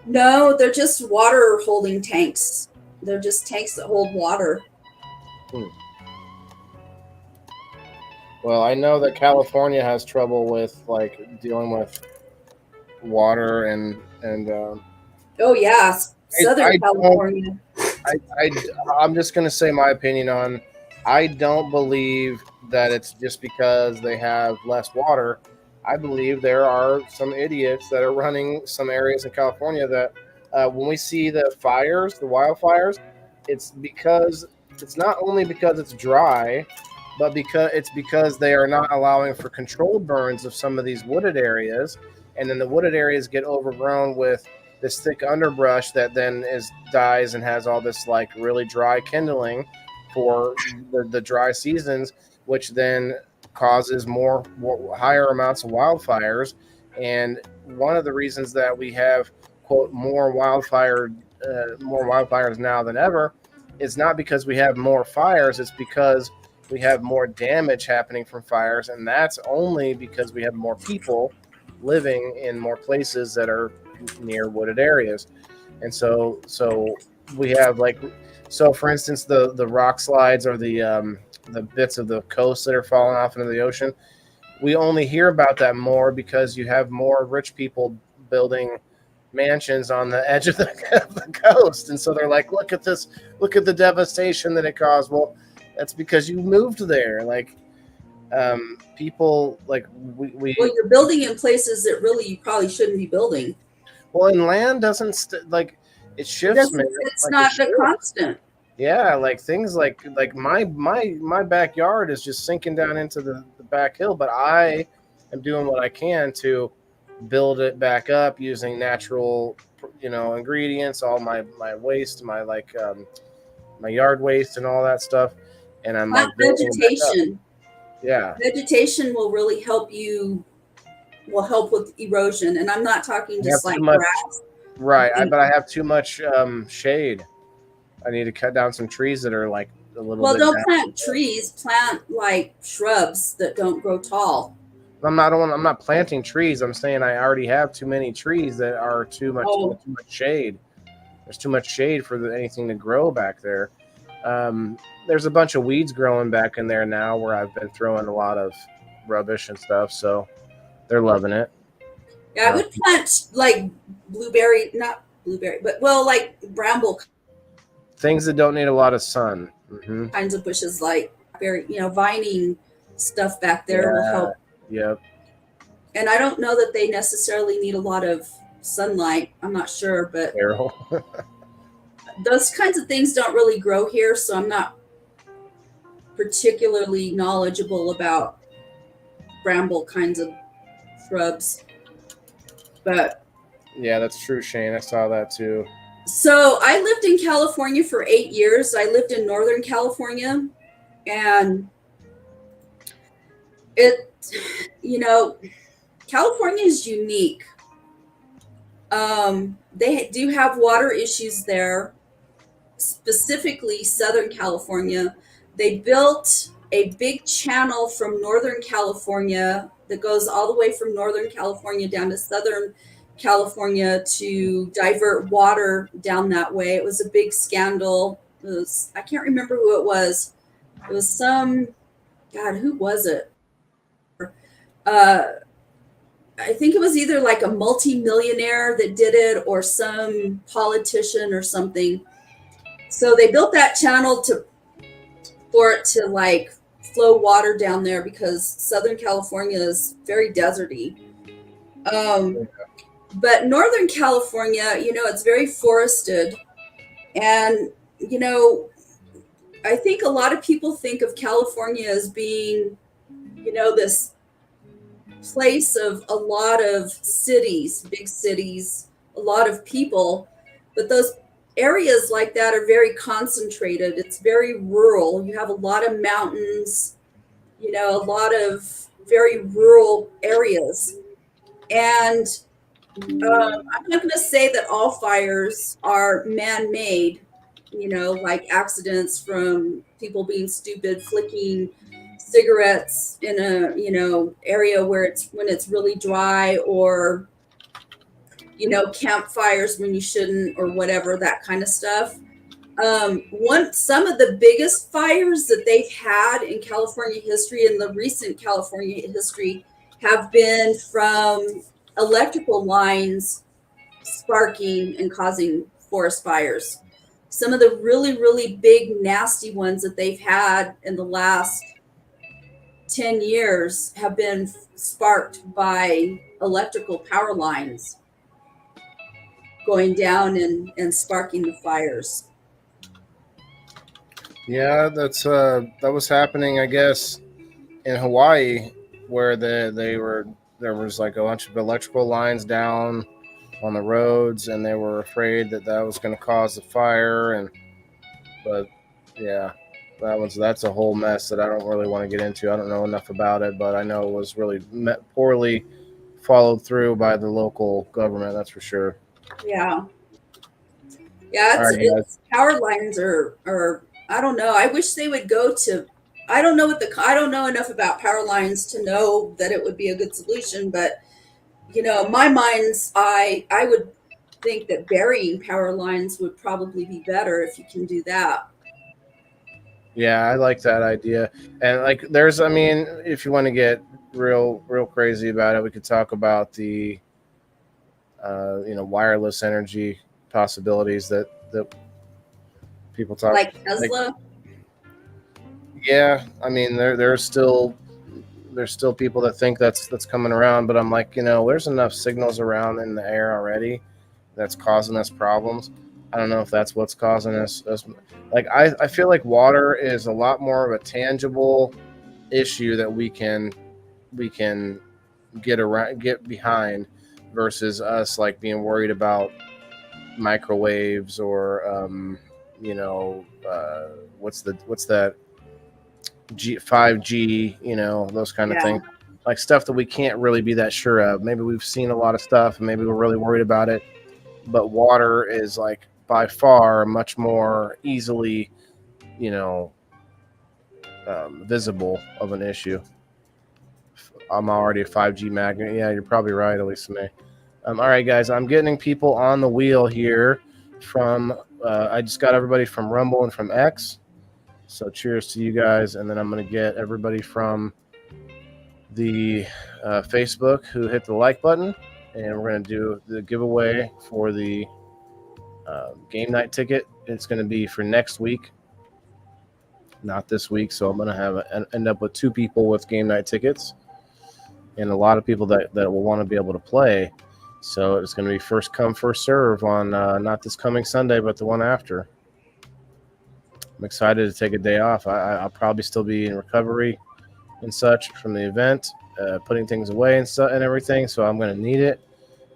No, they're just water holding tanks. They're just tanks that hold water.
Well, I know that California has trouble with like dealing with water and
Oh yeah, Southern
I
California.
I'm just gonna say my opinion on. I don't believe that it's just because they have less water. I believe there are some idiots that are running some areas in California that when we see the fires, the wildfires, it's not only because it's dry, but because they are not allowing for controlled burns of some of these wooded areas, and then the wooded areas get overgrown with this thick underbrush that then dies and has all this like really dry kindling for the dry seasons, which then causes more higher amounts of wildfires. And one of the reasons that we have quote more wildfires now than ever is not because we have more fires, it's because we have more damage happening from fires, and that's only because we have more people living in more places that are near wooded areas. And so we have for instance the rock slides or the bits of the coast that are falling off into the ocean. We only hear about that more because you have more rich people building mansions on the edge of the coast, and so they're like, look at this, look at the devastation that it caused. Well, that's because you moved there. People like we
Well, you're building in places that really you probably shouldn't be building.
Well, and land doesn't it shifts, man.
It's not the constant.
Yeah, like things like my backyard is just sinking down into the back hill, but I am doing what I can to build it back up using natural, ingredients, all my waste, my yard waste and all that stuff, and I'm like building it back up. Yeah,
vegetation will really help with erosion, and I'm not talking just like grass.
Right, but I have too much shade. I need to cut down some trees that are like a little.
Well, don't plant trees. Plant like shrubs that don't grow tall.
I'm not planting trees. I'm saying I already have too many trees that are too much shade. There's too much shade for anything to grow back there. There's a bunch of weeds growing back in there now where I've been throwing a lot of rubbish and stuff, so they're loving it.
Yeah, I would plant like not blueberry, but like bramble.
Things that don't need a lot of sun.
Mm-hmm. Kinds of bushes like vining stuff back there will help.
Yep.
And I don't know that they necessarily need a lot of sunlight. I'm not sure, but those kinds of things don't really grow here, so I'm not particularly knowledgeable about bramble kinds of shrubs. But
yeah, that's true, Shane. I saw that too.
So I lived in California for 8 years. I lived in Northern California, and California is unique. They do have water issues there, specifically Southern California. They built a big channel from Northern California that goes all the way from Northern California down to Southern California to divert water down that way. It was a big scandal. I can't remember who it was. It was who was it? I think it was either like a multi-millionaire that did it or some politician or something. So they built that channel for it to like flow water down there because Southern California is very deserty. But Northern California, it's very forested. And, I think a lot of people think of California as being, this place of a lot of cities, big cities, a lot of people. But those areas like that are very concentrated. It's very rural. You have a lot of mountains, a lot of very rural areas. And I'm not going to say that all fires are man-made, like accidents from people being stupid, flicking cigarettes in a, area where when it's really dry, or, campfires when you shouldn't, or whatever, that kind of stuff. Some of the biggest fires that they've had in California history, in the recent California history, have been from electrical lines sparking and causing forest fires. Some of the really, really big, nasty ones that they've had in the last 10 years have been sparked by electrical power lines going down and sparking the fires.
Yeah, that was happening, I guess, in Hawaii, where there was like a bunch of electrical lines down on the roads, and they were afraid that was going to cause the fire. But yeah, that's a whole mess that I don't really want to get into. I don't know enough about it, but I know it was really poorly followed through by the local government. That's for sure.
Yeah. Yeah,
All right,
it's power lines are I don't know. I wish they would go to. I don't know enough about power lines to know that it would be a good solution, but my mind's I would think that burying power lines would probably be better if you can do that.
Yeah, I like that idea. And like, I mean, if you want to get real crazy about it, we could talk about the wireless energy possibilities that people talk.
Like Tesla.
Yeah, I mean, there's still people that think that's coming around, but I'm like, there's enough signals around in the air already that's causing us problems. I don't know if that's what's causing us. Like, I feel like water is a lot more of a tangible issue that we can get behind, versus us like being worried about microwaves or what's that 5G, those kind of
Yeah.
things, like stuff that we can't really be that sure of. Maybe we've seen a lot of stuff and maybe we're really worried about it, but water is like by far much more easily, visible of an issue. I'm already a 5G magnet. Yeah, you're probably right, at least to me. All right, guys, I'm getting people on the wheel here from, I just got everybody from Rumble and from X. So cheers to you guys. And then I'm going to get everybody from the Facebook who hit the like button. And we're going to do the giveaway for the game night ticket. It's going to be for next week, not this week. So I'm going to end up with 2 people with game night tickets, and a lot of people that will want to be able to play. So it's going to be first come, first serve on not this coming Sunday, but the one after. I'm excited to take a day off. I'll probably still be in recovery and such from the event, putting things away and everything. So I'm going to need it,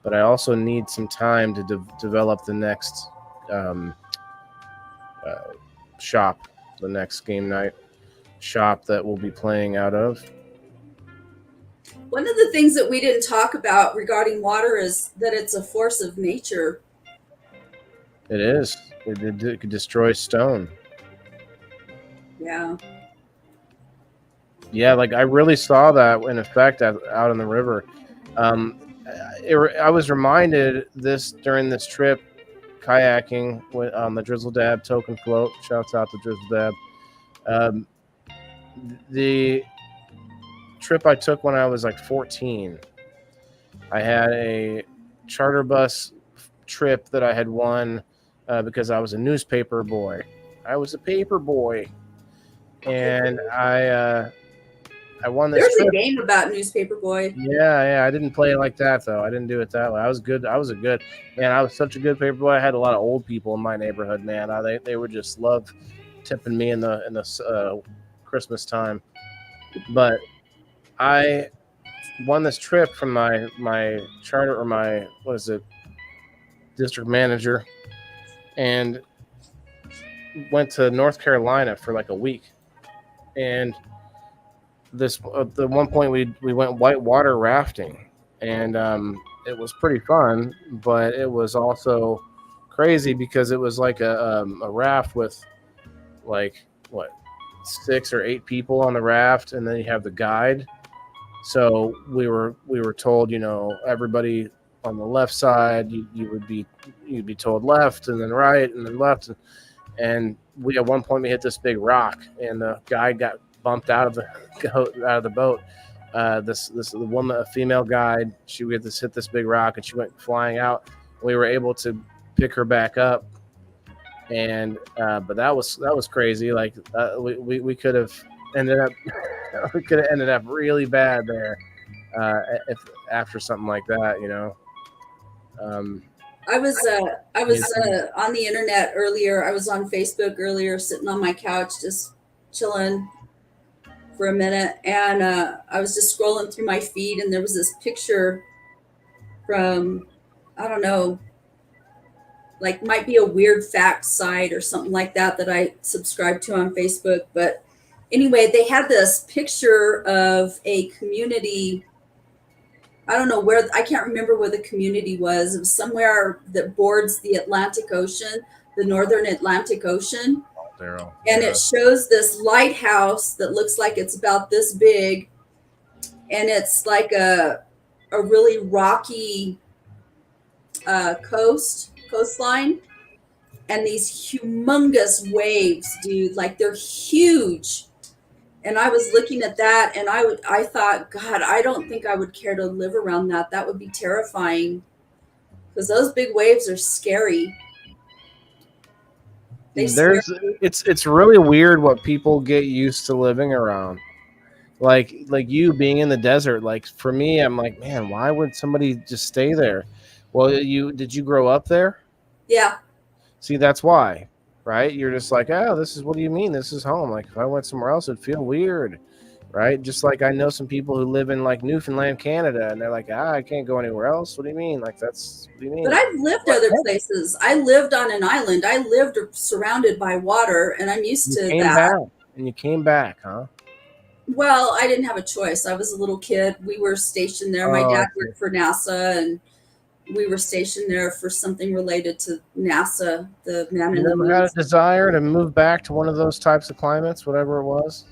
but I also need some time to develop the next shop, the next game night shop that we'll be playing out of.
One of the things that we didn't talk about regarding water is that it's a force of nature.
It is. It could destroy stone.
Yeah.
Yeah, like I really saw that in effect out in the river. I was reminded this during this trip kayaking on the Drizzle Dab token float. Shouts out to Drizzle Dab. The trip I took when I was like 14, I had a charter bus trip that I had won because I was a newspaper boy. I was a paper boy, and I won this
There's
trip.
a game about Newspaper Boy.
Yeah. I didn't play it like that though. I didn't do it that way. I was such a good paper boy. I had a lot of old people in my neighborhood, man. They would just love tipping me in the Christmas time. But I won this trip from my charter, or my district manager, and went to North Carolina for like a week. And this the one point we went whitewater rafting, and it was pretty fun, but it was also crazy because it was like a raft with like what 6 or 8 people on the raft, and then you have the guide. So we were told, everybody on the left side, you'd be told left and then right and then left, and we at one point we hit this big rock, and the guy got bumped out of the boat. The woman, a female guide, she hit this big rock, and she went flying out. We were able to pick her back up, and but that was crazy. Like we could have ended up really bad there if after something like that.
I was on the internet earlier. I was on Facebook earlier, sitting on my couch, just chilling for a minute, and I was just scrolling through my feed, and there was this picture from, I don't know, like might be a weird fact site or something like that I subscribe to on Facebook. But anyway, they had this picture of a community. I don't know where, I can't remember where the community was. It was somewhere that borders the Atlantic Ocean, the northern Atlantic Ocean.
Daryl.
And it shows this lighthouse that looks like it's about this big. And it's like a really rocky coastline. And these humongous waves, dude, like they're huge. And I was looking at that, and I thought, God, I don't think I would care to live around that. That would be terrifying, because those big waves are scary.
It's really weird what people get used to living around. Like you being in the desert. Like for me, I'm like, man, why would somebody just stay there? Well, did you grow up there?
Yeah.
See, that's why. Right? You're just like, oh, what do you mean? This is home. Like if I went somewhere else, it'd feel weird. Right? Just like I know some people who live in like Newfoundland, Canada, and they're like, I can't go anywhere else. What do you mean? Like what do you mean?
But I've lived other places. I lived on an island. I lived surrounded by water, and I'm used to that.
And you came back, huh?
Well, I didn't have a choice. I was a little kid. We were stationed there. My dad worked for NASA, and we were stationed there for something related to NASA, the man in the moon.
You never had a desire to move back to one of those types of climates, whatever it was?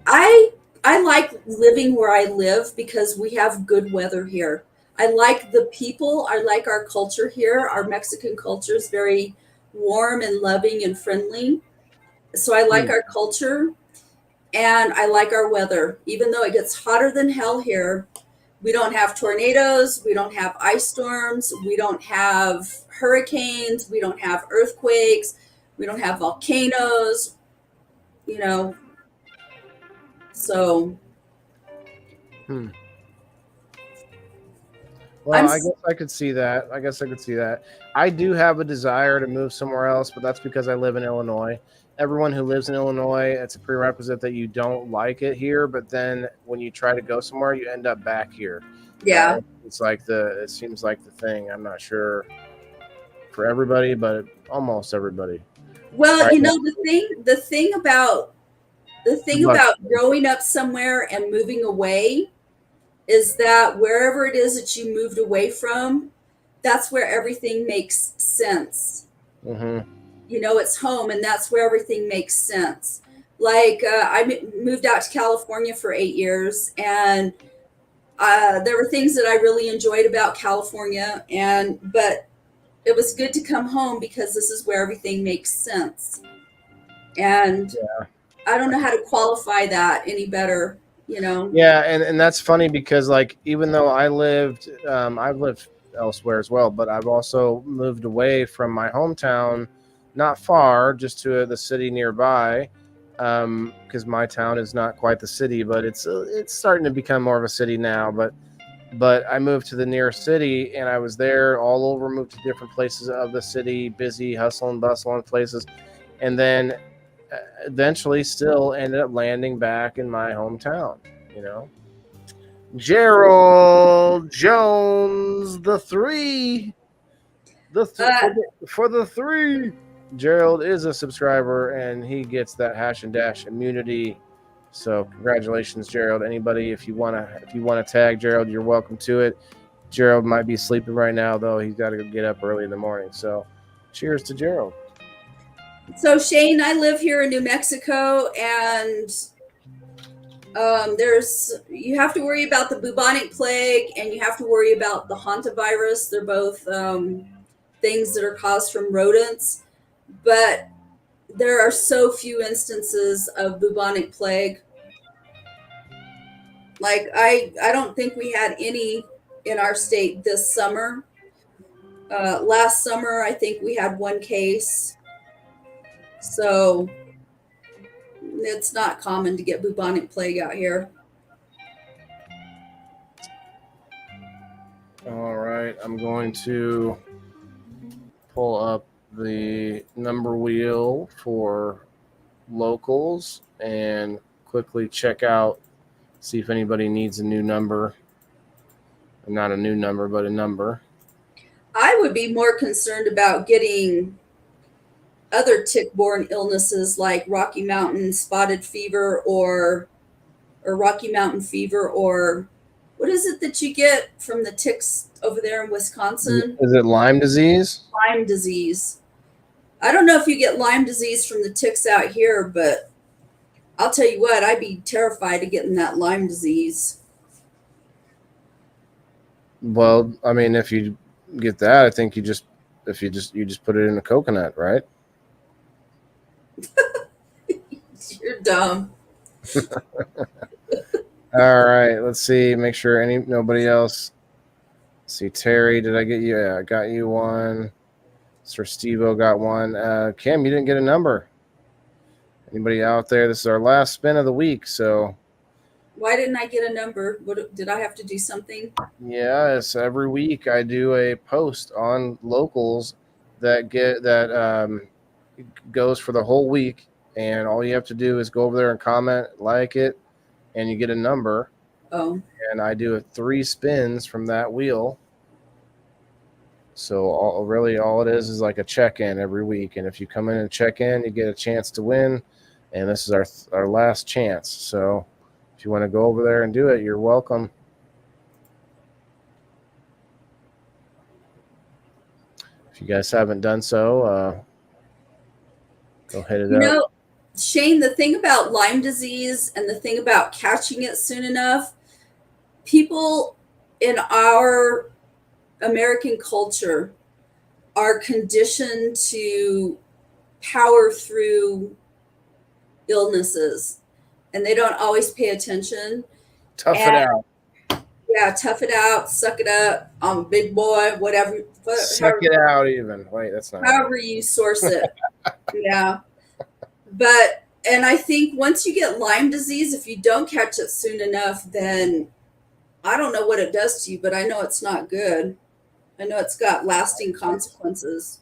I like living where I live because we have good weather here. I like the people. I like our culture here. Our Mexican culture is very warm and loving and friendly. So I like our culture, and I like our weather. Even though it gets hotter than hell here, we don't have tornadoes. We don't have ice storms. We don't have hurricanes. We don't have earthquakes. We don't have volcanoes, So.
Well, I guess I could see that. I do have a desire to move somewhere else, but that's because I live in Illinois. Everyone who lives in Illinois, it's a prerequisite that you don't like it here, but then when you try to go somewhere, you end up back here.
Yeah.
It seems like the thing. I'm not sure for everybody, but almost everybody.
Well, the thing about growing up somewhere and moving away is that wherever it is that you moved away from, that's where everything makes sense.
Mm-hmm.
It's home, and that's where everything makes sense. Like I moved out to California for 8 years, and there were things that I really enjoyed about California, but it was good to come home because this is where everything makes sense. And I don't know how to qualify that any better,
Yeah, and that's funny because like even though I've lived elsewhere as well, but I've also moved away from my hometown, not far, just to the city nearby, because my town is not quite the city, but it's starting to become more of a city now. But I moved to the nearest city, and I was there all over, moved to different places of the city, busy, hustle and bustle places, and then eventually still ended up landing back in my hometown. Gerald Jones, the For the 3. Gerald is a subscriber, and he gets that hash and dash immunity. So congratulations, Gerald. Anybody, if you wanna tag Gerald, you're welcome to it. Gerald might be sleeping right now, though. He's got to get up early in the morning. So, cheers to Gerald.
So Shane, I live here in New Mexico, and you have to worry about the bubonic plague, and you have to worry about the hantavirus. They're both things that are caused from rodents, but there are so few instances of bubonic plague. Like I don't think we had any in our state this summer. Last summer, I think we had 1 case. So it's not common to get bubonic plague out here.
All right, I'm going to pull up the number wheel for locals and quickly check out, see if anybody needs a new number. Not a new number, but a number.
I would be more concerned about getting other tick-borne illnesses like Rocky Mountain spotted fever or Rocky Mountain fever, or what is it that you get from the ticks over there in Wisconsin?
Is it Lyme disease?
Lyme disease. I don't know if you get Lyme disease from the ticks out here, but I'll tell you what, I'd be terrified of getting that Lyme disease.
Well, I mean, if you get that, I think you just put it in a coconut, right?
You're dumb.
All right, let's see. Make sure nobody else. Let's see, Terry, did I get you? Yeah, I got you one. Sir Steve-O got one. Kim, you didn't get a number. Anybody out there? This is our last spin of the week, so.
Why didn't I get a number? What did I have to do something?
Yes, every week I do a post on locals that goes for the whole week, and all you have to do is go over there and comment, like it, and you get a number.
Oh.
And I do 3 spins from that wheel. So all it is like a check-in every week, and if you come in and check in, you get a chance to win, and this is our last chance. So if you want to go over there and do it, you're welcome. If you guys haven't done so, go hit it up.
Shane, the thing about Lyme disease and the thing about catching it soon enough, people in our American culture are conditioned to power through illnesses, and they don't always pay attention.
Tough it out.
Yeah, tough it out, suck it up. I'm a big boy, whatever.
Suck it out even. Wait, that's not.
However you source it. Yeah. And I think once you get Lyme disease, if you don't catch it soon enough, then I don't know what it does to you, but I know it's not good. I know it's got lasting consequences.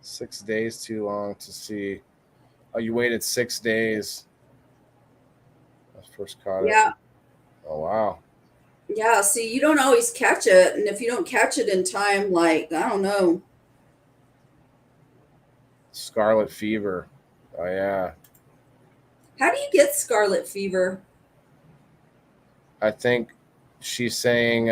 6 days too long to see. Oh, you waited 6 days. I first caught it.
Yeah.
Oh, wow.
Yeah, see, you don't always catch it. And if you don't catch it in time, like, I don't know.
Scarlet fever. Oh, yeah.
How do you get scarlet fever?
I think she's saying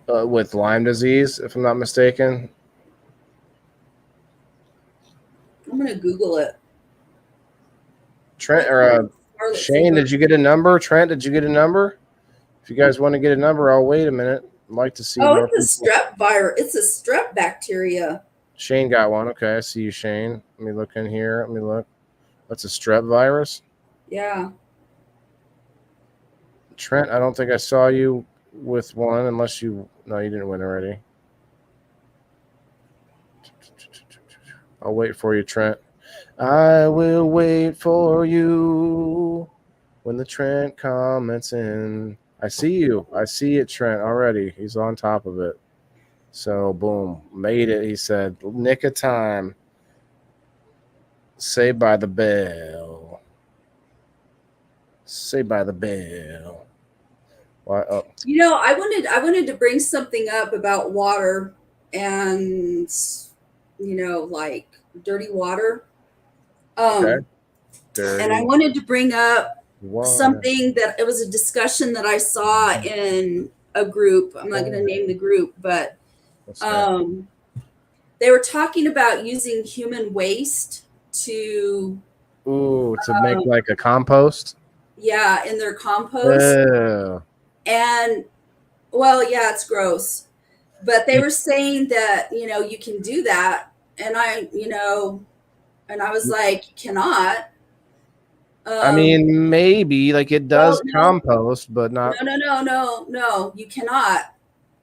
with Lyme disease, if I'm not mistaken.
I'm going to Google it.
Trent or Shane, did you get a number? Trent, did you get a number? If you guys want to get a number, I'll wait a minute. I'd like to see.
Oh, it's a strep virus. It's a strep bacteria.
Shane got one. Okay, I see you, Shane. Let me look in here. Let me look. That's a strep virus?
Yeah.
Trent, I don't think I saw you with one unless you... No, you didn't win already. I'll wait for you, Trent. I will wait for you when the Trent comments in. I see you. I see it, Trent, already. He's on top of it. So, boom. Made it, he said. Nick of time. Saved by the bell. Saved by the bell. Why? Oh,
I wanted to bring something up about water and like dirty water.
okay.
Um, and I
Dirty
wanted to bring up
water.
something that it was a discussion that I saw in a group. I'm not going to name the group, but
What's that?
um, they were talking about using human waste to,
Ooh, to make like a compost.
yeah, in their compost.
Ew.
And well, yeah, it's gross. But they were saying that, you can do that. And I was like, you cannot.
I
Um,
mean, maybe like it
well,
does
no,
compost, but
no,
not.
no, no, no, no, you cannot.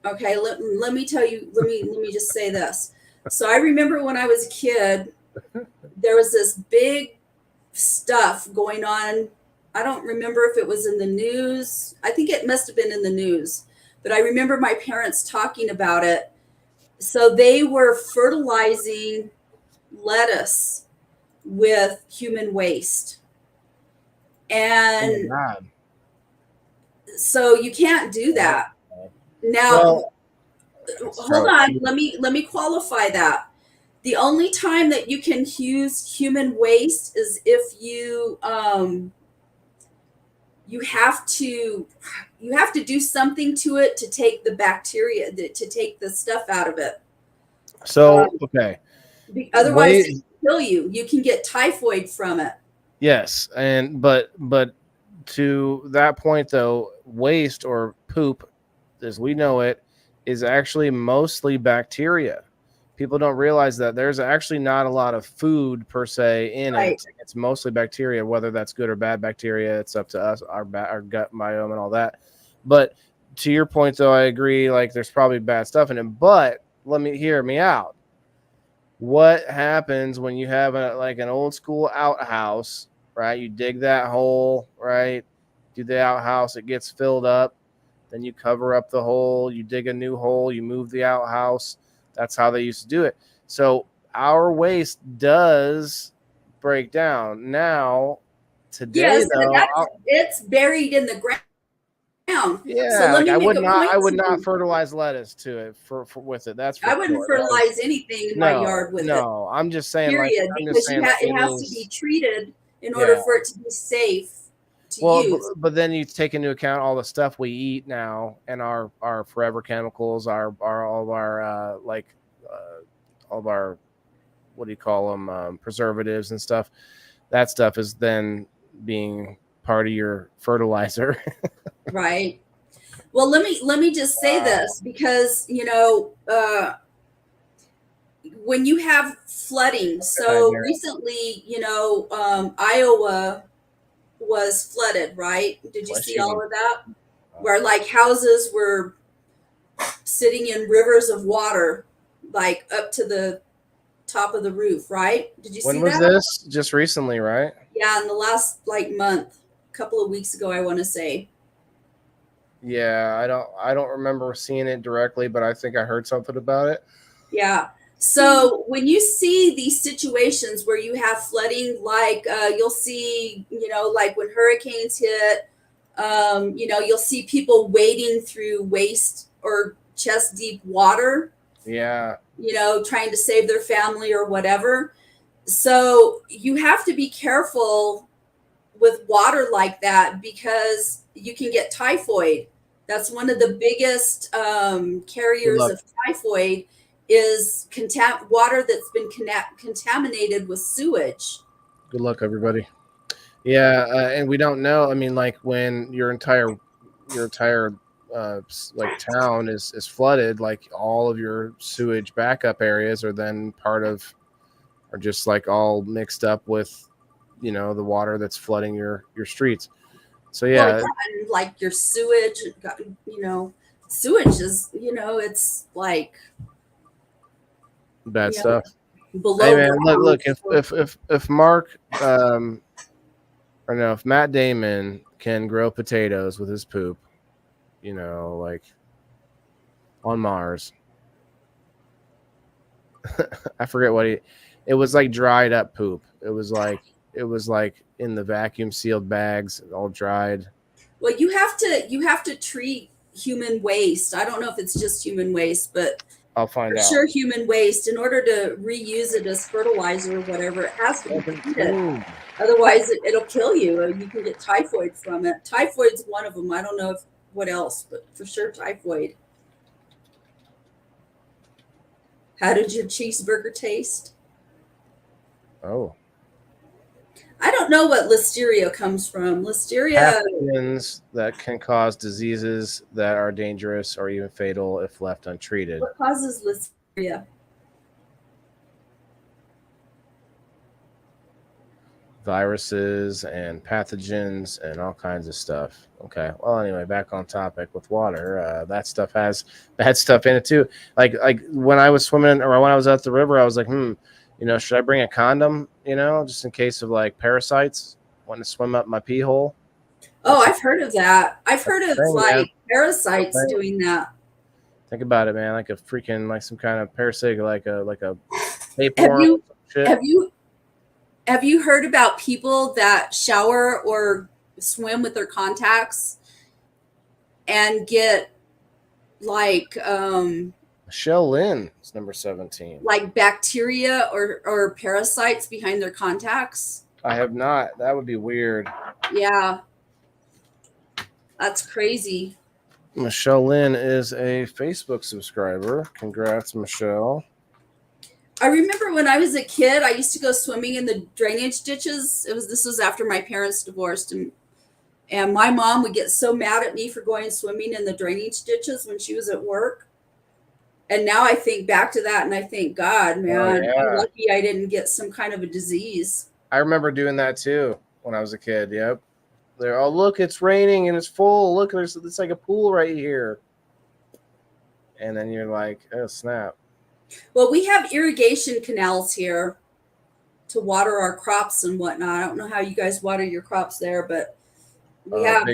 Okay, let me tell you, let me just say this. So I remember when I was a kid, there was this big stuff going on. I don't remember if it was in the news. I think it must have been in the news. But I remember my parents talking about it. So they were fertilizing lettuce with human waste.
Oh
And
my god.
so you can't do that. Now,
Well,
hold
so
on, let me qualify that. The only time that you can use human waste is if you have to do something to it to take the bacteria, to take the stuff out of it.
okay.
Otherwise it
Wait,
can kill you. You can get typhoid from it.
yes, and but to that point though, waste or poop, as we know it, is actually mostly bacteria. People don't realize that there's actually not a lot of food per se in
Right.
it. It's mostly bacteria, whether that's good or bad bacteria. It's up to us, our gut biome and all that. But to your point, though, I agree. Like, there's probably bad stuff in it. But hear me out. What happens when you have like an old school outhouse, right? You dig that hole, right? Do the outhouse, it gets filled up. Then you cover up the hole, you dig a new hole, you move the outhouse. That's how they used to do it. So our waste does break down. Now, today
Yes, and
though,
it's buried in the ground. So
yeah,
let
like
me make a
I
point
would
to
not
you.
fertilize lettuce to it for with it. That's for
I wouldn't
sure. That is
fertilize anything in my
no,
yard with it.
no. I'm just saying, like,
Period, because it
it
has to be
is.
treated in
Yeah.
order for it to be safe to
Well,
use.
but then you take into account all the stuff we eat now and our forever chemicals, our all of our all of our, what do you call them, preservatives and stuff. That stuff is then being part of your fertilizer.
Right. Well, let me just say
Wow.
this, because when you have flooding,
Good night,
so
Darren.
recently, Iowa was flooded, right? Did you
Bless
see
you.
all of that? Where like houses were sitting in rivers of water, like up to the top of the roof, right? Did you
When
see
was
that?
this? Just recently, right?
Yeah, in the last like month, a couple of weeks ago, I want to say.
Yeah, I don't remember seeing it directly, but I think I heard something about it.
Yeah. So when you see these situations where you have flooding, like you'll see, like when hurricanes hit, you'll see people wading through waist or chest deep water,
Yeah,
trying to save their family or whatever. So you have to be careful with water like that, because you can get typhoid. That's one of the biggest
good
carriers
luck.
of typhoid, is water that's been contaminated with sewage.
Good luck, everybody. Yeah, and we don't know. I mean, like when your entire like town is flooded, like all of your sewage backup areas are then are just like all mixed up with the water that's flooding your streets. So
Well, yeah,
yeah,
and like your sewage, sewage is, it's like,
bad
you know,
stuff. Hey
below
man,
ground.
look, if Mark or no, if Matt Damon can grow potatoes with his poop, like on Mars. I forget it was like dried up poop. It was like in the vacuum sealed bags, all dried.
Well, you have to treat human waste. I don't know if it's just human waste, but
I'll
for
find out.
sure human waste, in order to reuse it as fertilizer or whatever, it has to be treated. Otherwise, it'll kill you. You can get typhoid from it. Typhoid's one of them. I don't know if what else, but for sure typhoid. How did your cheeseburger taste?
Oh.
I don't know what listeria comes from. Listeria.
Pathogens that can cause diseases that are dangerous or even fatal if left untreated.
What causes listeria?
Viruses and pathogens and all kinds of stuff. Okay. Well, anyway, back on topic with water. That stuff has bad stuff in it too. Like when I was swimming or when I was at the river, I was like, should I bring a condom? Just in case of like parasites wanting to swim up my pee hole.
Oh, I've heard of that. I've heard of parasites
Okay.
doing that.
Think about it, man. Like a freaking like some kind of parasite, like a tapeworm.
Have you heard about people that shower or swim with their contacts and get like
Michelle Lynn is number 17.
like bacteria or parasites behind their contacts?
I have not. That would be weird.
Yeah. That's crazy.
Michelle Lynn is a Facebook subscriber. Congrats, Michelle.
I remember when I was a kid, I used to go swimming in the drainage ditches. This was after my parents divorced, and my mom would get so mad at me for going swimming in the drainage ditches when she was at work. And now I think back to that and I think, God, man, I'm lucky I didn't get some kind of a disease.
I remember doing that too when I was a kid. Yep. Oh, look, it's raining and it's full. Look, it's like a pool right here. And then you're like, oh, snap.
Well, we have irrigation canals here to water our crops and whatnot. I don't know how you guys water your crops there, but we have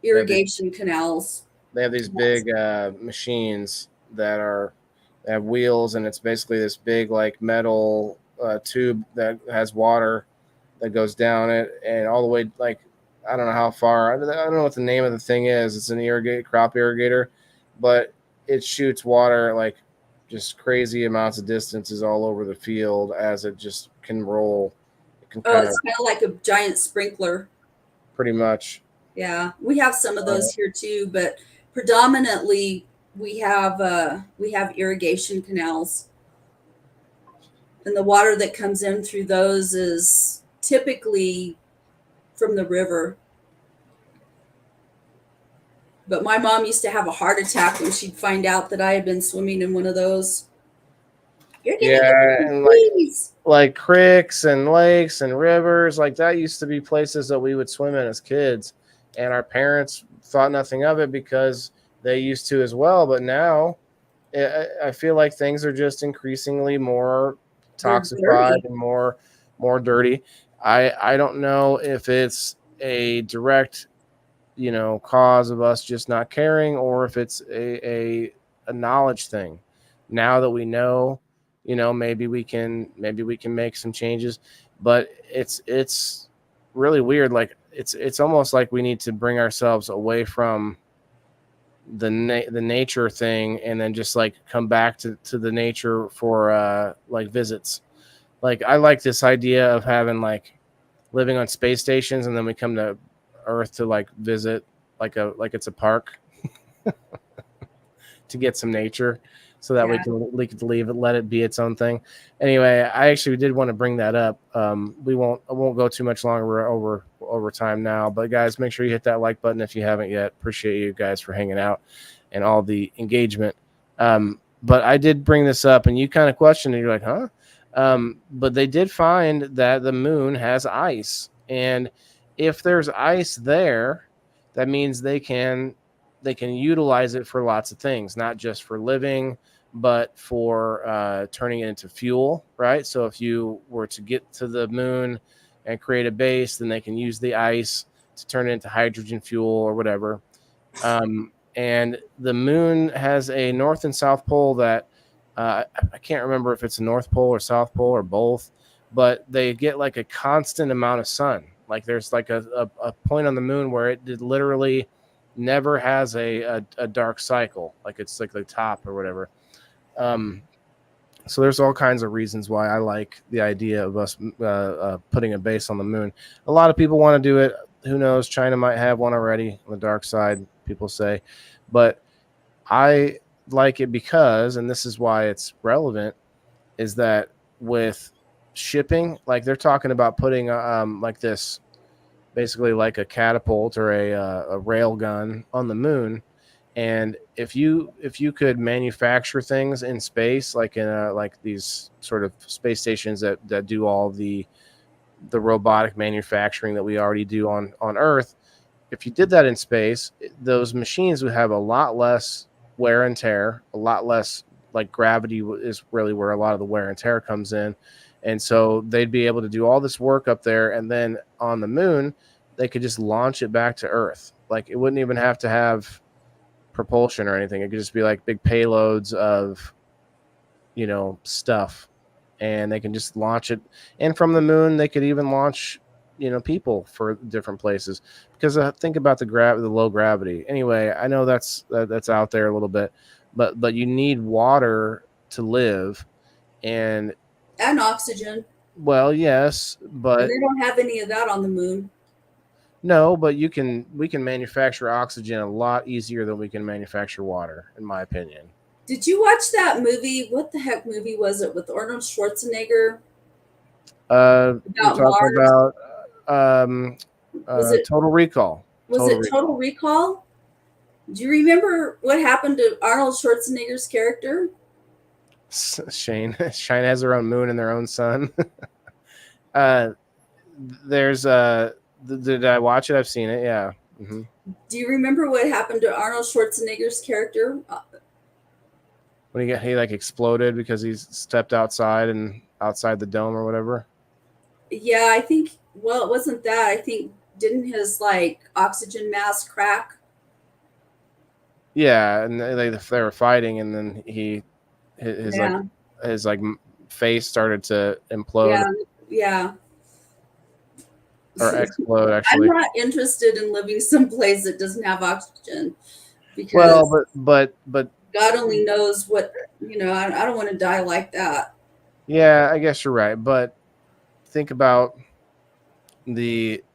irrigation canals.
They have these big machines that have wheels, and it's basically this big like metal tube that has water that goes down it and all the way, like, I don't know how far. I don't know what the name of the thing is. It's an crop irrigator, but it shoots water like just crazy amounts of distances all over the field as it just can roll.
It's kind of like a giant sprinkler.
Pretty much.
Yeah, we have some of those here too, but predominantly we have irrigation canals, and the water that comes in through those is typically from the river. But my mom used to have a heart attack when she'd find out that I had been swimming in one of those.
And like creeks and lakes and rivers, like that used to be places that we would swim in as kids, and our parents thought nothing of it because they used to as well. But now I feel like things are just increasingly more toxified and more dirty. I don't know if it's a direct cause of us just not caring, or if it's a knowledge thing. Now that we know, maybe we can make some changes, but it's really weird. Like it's almost like we need to bring ourselves away from the nature thing and then just like come back to the nature for like visits. Like I like this idea of having like living on space stations, and then we come to Earth to like visit like it's a park to get some nature, so that we can leave it, let it be its own thing. Anyway, I actually did want to bring that up. I won't go too much longer over time now, but guys, make sure you hit that like button if you haven't yet. Appreciate you guys for hanging out and all the engagement. But I did bring this up, and you kind of questioned it. You're like, huh? But they did find that the moon has ice, and if there's ice there, that means they can utilize it for lots of things, not just for living, but for turning it into fuel, right? So if you were to get to the moon and create a base, then they can use the ice to turn it into hydrogen fuel or whatever. And the moon has a north and south pole that I can't remember if it's a north pole or south pole or both, but they get like a constant amount of sun. Like there's like a point on the moon where it literally never has a dark cycle. Like it's like the top or whatever. So there's all kinds of reasons why I like the idea of us putting a base on the moon. A lot of people want to do it. Who knows? China might have one already on the dark side, people say. But I like it because, and this is why it's relevant, is that with shipping, like they're talking about putting like this, basically like a catapult or a rail gun on the moon. And if you could manufacture things in space, like in like these sort of space stations that do all the robotic manufacturing that we already do on Earth, if you did that in space, those machines would have a lot less wear and tear, a lot less, like gravity is really where a lot of the wear and tear comes in. And so they'd be able to do all this work up there, and then on the moon, they could just launch it back to Earth. Like it wouldn't even have to have propulsion or anything. It could just be like big payloads of, stuff, and they can just launch it. And from the moon, they could even launch, people for different places. Because think about the low gravity. Anyway, I know that's out there a little bit, but you need water to live, and
oxygen.
well, yes, but
And they don't have any of that on the moon.
no, but we can manufacture oxygen a lot easier than we can manufacture water, in my opinion.
Did you watch that movie? What the heck movie was it with Arnold Schwarzenegger?
You're
About
talking
Mars?
about Total Recall.
Was it Total Recall? Do you remember what happened to Arnold Schwarzenegger's character?
Shane has their own moon and their own sun. There's did I watch it? I've seen it. Yeah. Mm-hmm.
Do you remember what happened to Arnold Schwarzenegger's character?
When he like exploded because he stepped outside the dome or whatever.
Yeah, I think. Well, it wasn't that. I think didn't his like oxygen mask crack?
Yeah, and they were fighting, and then his face started to implode.
Yeah.
Or explode, actually.
I'm not interested in living someplace that doesn't have oxygen, because
but
God only knows what, I don't want to die like that.
Yeah, I guess you're right. But think about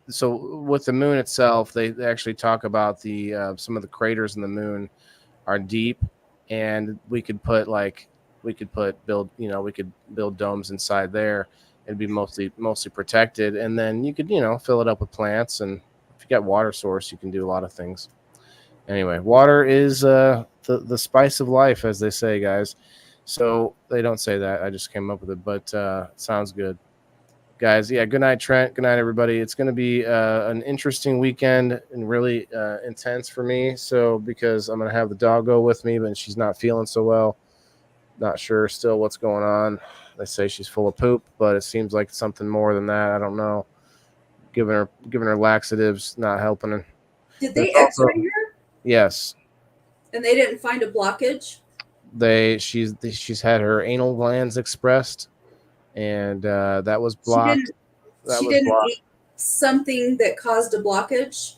so with the moon itself, they actually talk about some of the craters in the moon are deep, and we could build domes inside there. It'd be mostly protected, and then you could fill it up with plants, and if you got water source, you can do a lot of things. Anyway, water is the spice of life, as they say, guys. So they don't say that. I just came up with it, but it sounds good, guys. Yeah. Good night, Trent. Good night, everybody. It's going to be an interesting weekend and really intense for me. So because I'm going to have the dog go with me, but she's not feeling so well. Not sure still what's going on. They say she's full of poop, but it seems like something more than that. I don't know. Giving her laxatives, not helping her.
Did they X-ray her?
Yes.
And they didn't find a blockage?
She's had her anal glands expressed, and that was blocked.
She didn't eat something that caused a blockage?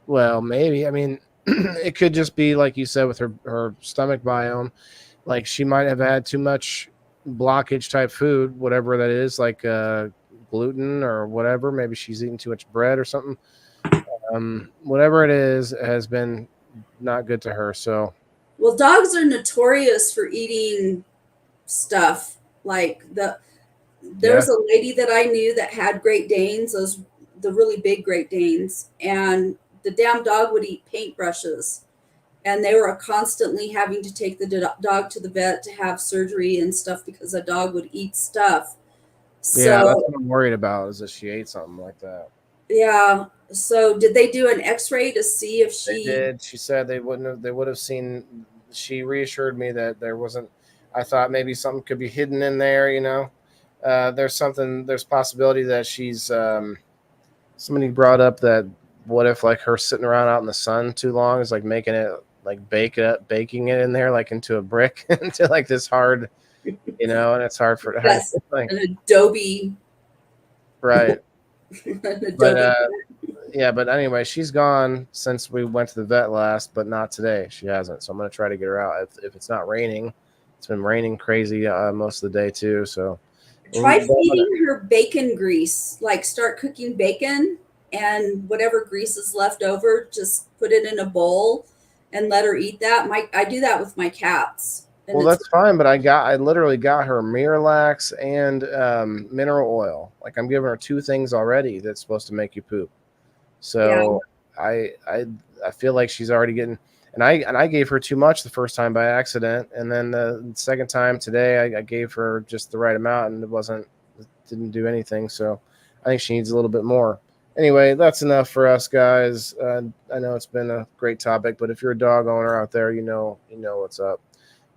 Well, maybe. I mean, it could just be like you said with her stomach biome. Like she might have had too much blockage type food, whatever that is, like gluten or whatever. Maybe she's eating too much bread or something. Whatever it is has been not good to her. So,
well, dogs are notorious for eating stuff. Like there was a lady that I knew that had Great Danes, the really big Great Danes, and the damn dog would eat paintbrushes. And they were constantly having to take the dog to the vet to have surgery and stuff because the dog would eat stuff.
Yeah, that's what I'm worried about, is that she ate something like that.
Yeah. So did they do an X-ray to see if she...
They did. She said they would have seen... She reassured me that there wasn't... I thought maybe something could be hidden in there, There's possibility that she's... somebody brought up that what if like her sitting around out in the sun too long is like making it like baking it in there like into a brick into like this hard, and it's hard for
like an adobe,
right.
An
But
Adobe.
yeah, but anyway, she's gone since we went to the vet last, but not today. She hasn't. So I'm gonna try to get her out. If it's not raining, it's been raining crazy most of the day too. So
Try feeding her bacon grease. Like start cooking bacon and whatever grease is left over, just put it in a bowl and let her eat that. I do that with my cats. And
well, that's fine, but I literally got her Miralax and mineral oil. Like I'm giving her two things already that's supposed to make you poop. So I feel like she's already getting, and I gave her too much the first time by accident, and then the second time today I gave her just the right amount, and it didn't do anything. So I think she needs a little bit more. Anyway, that's enough for us guys. I know it's been a great topic, but if you're a dog owner out there, you know what's up.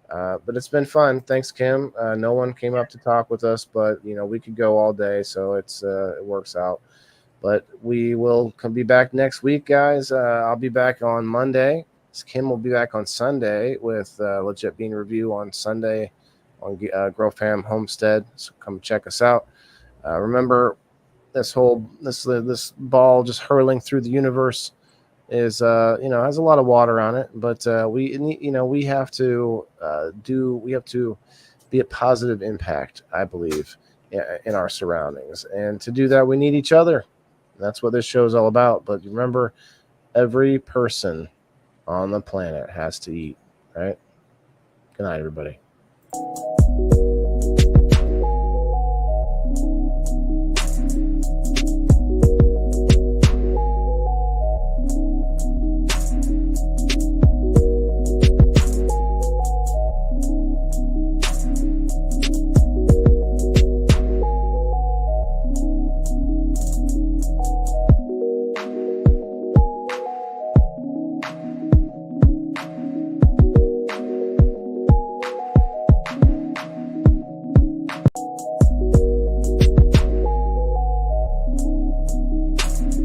But it's been fun. Thanks, Kim. No one came up to talk with us, but we could go all day, so it works out. But we will be back next week, guys. I'll be back on Monday. Kim will be back on Sunday with Legit Bean Review on Sunday on Grow Fam Homestead. So come check us out. Remember, this ball just hurling through the universe is has a lot of water on it, but we have to be a positive impact, I believe, in our surroundings, and to do that we need each other. That's what this show is all about. But remember, every person on the planet has to eat, right? Good night, everybody.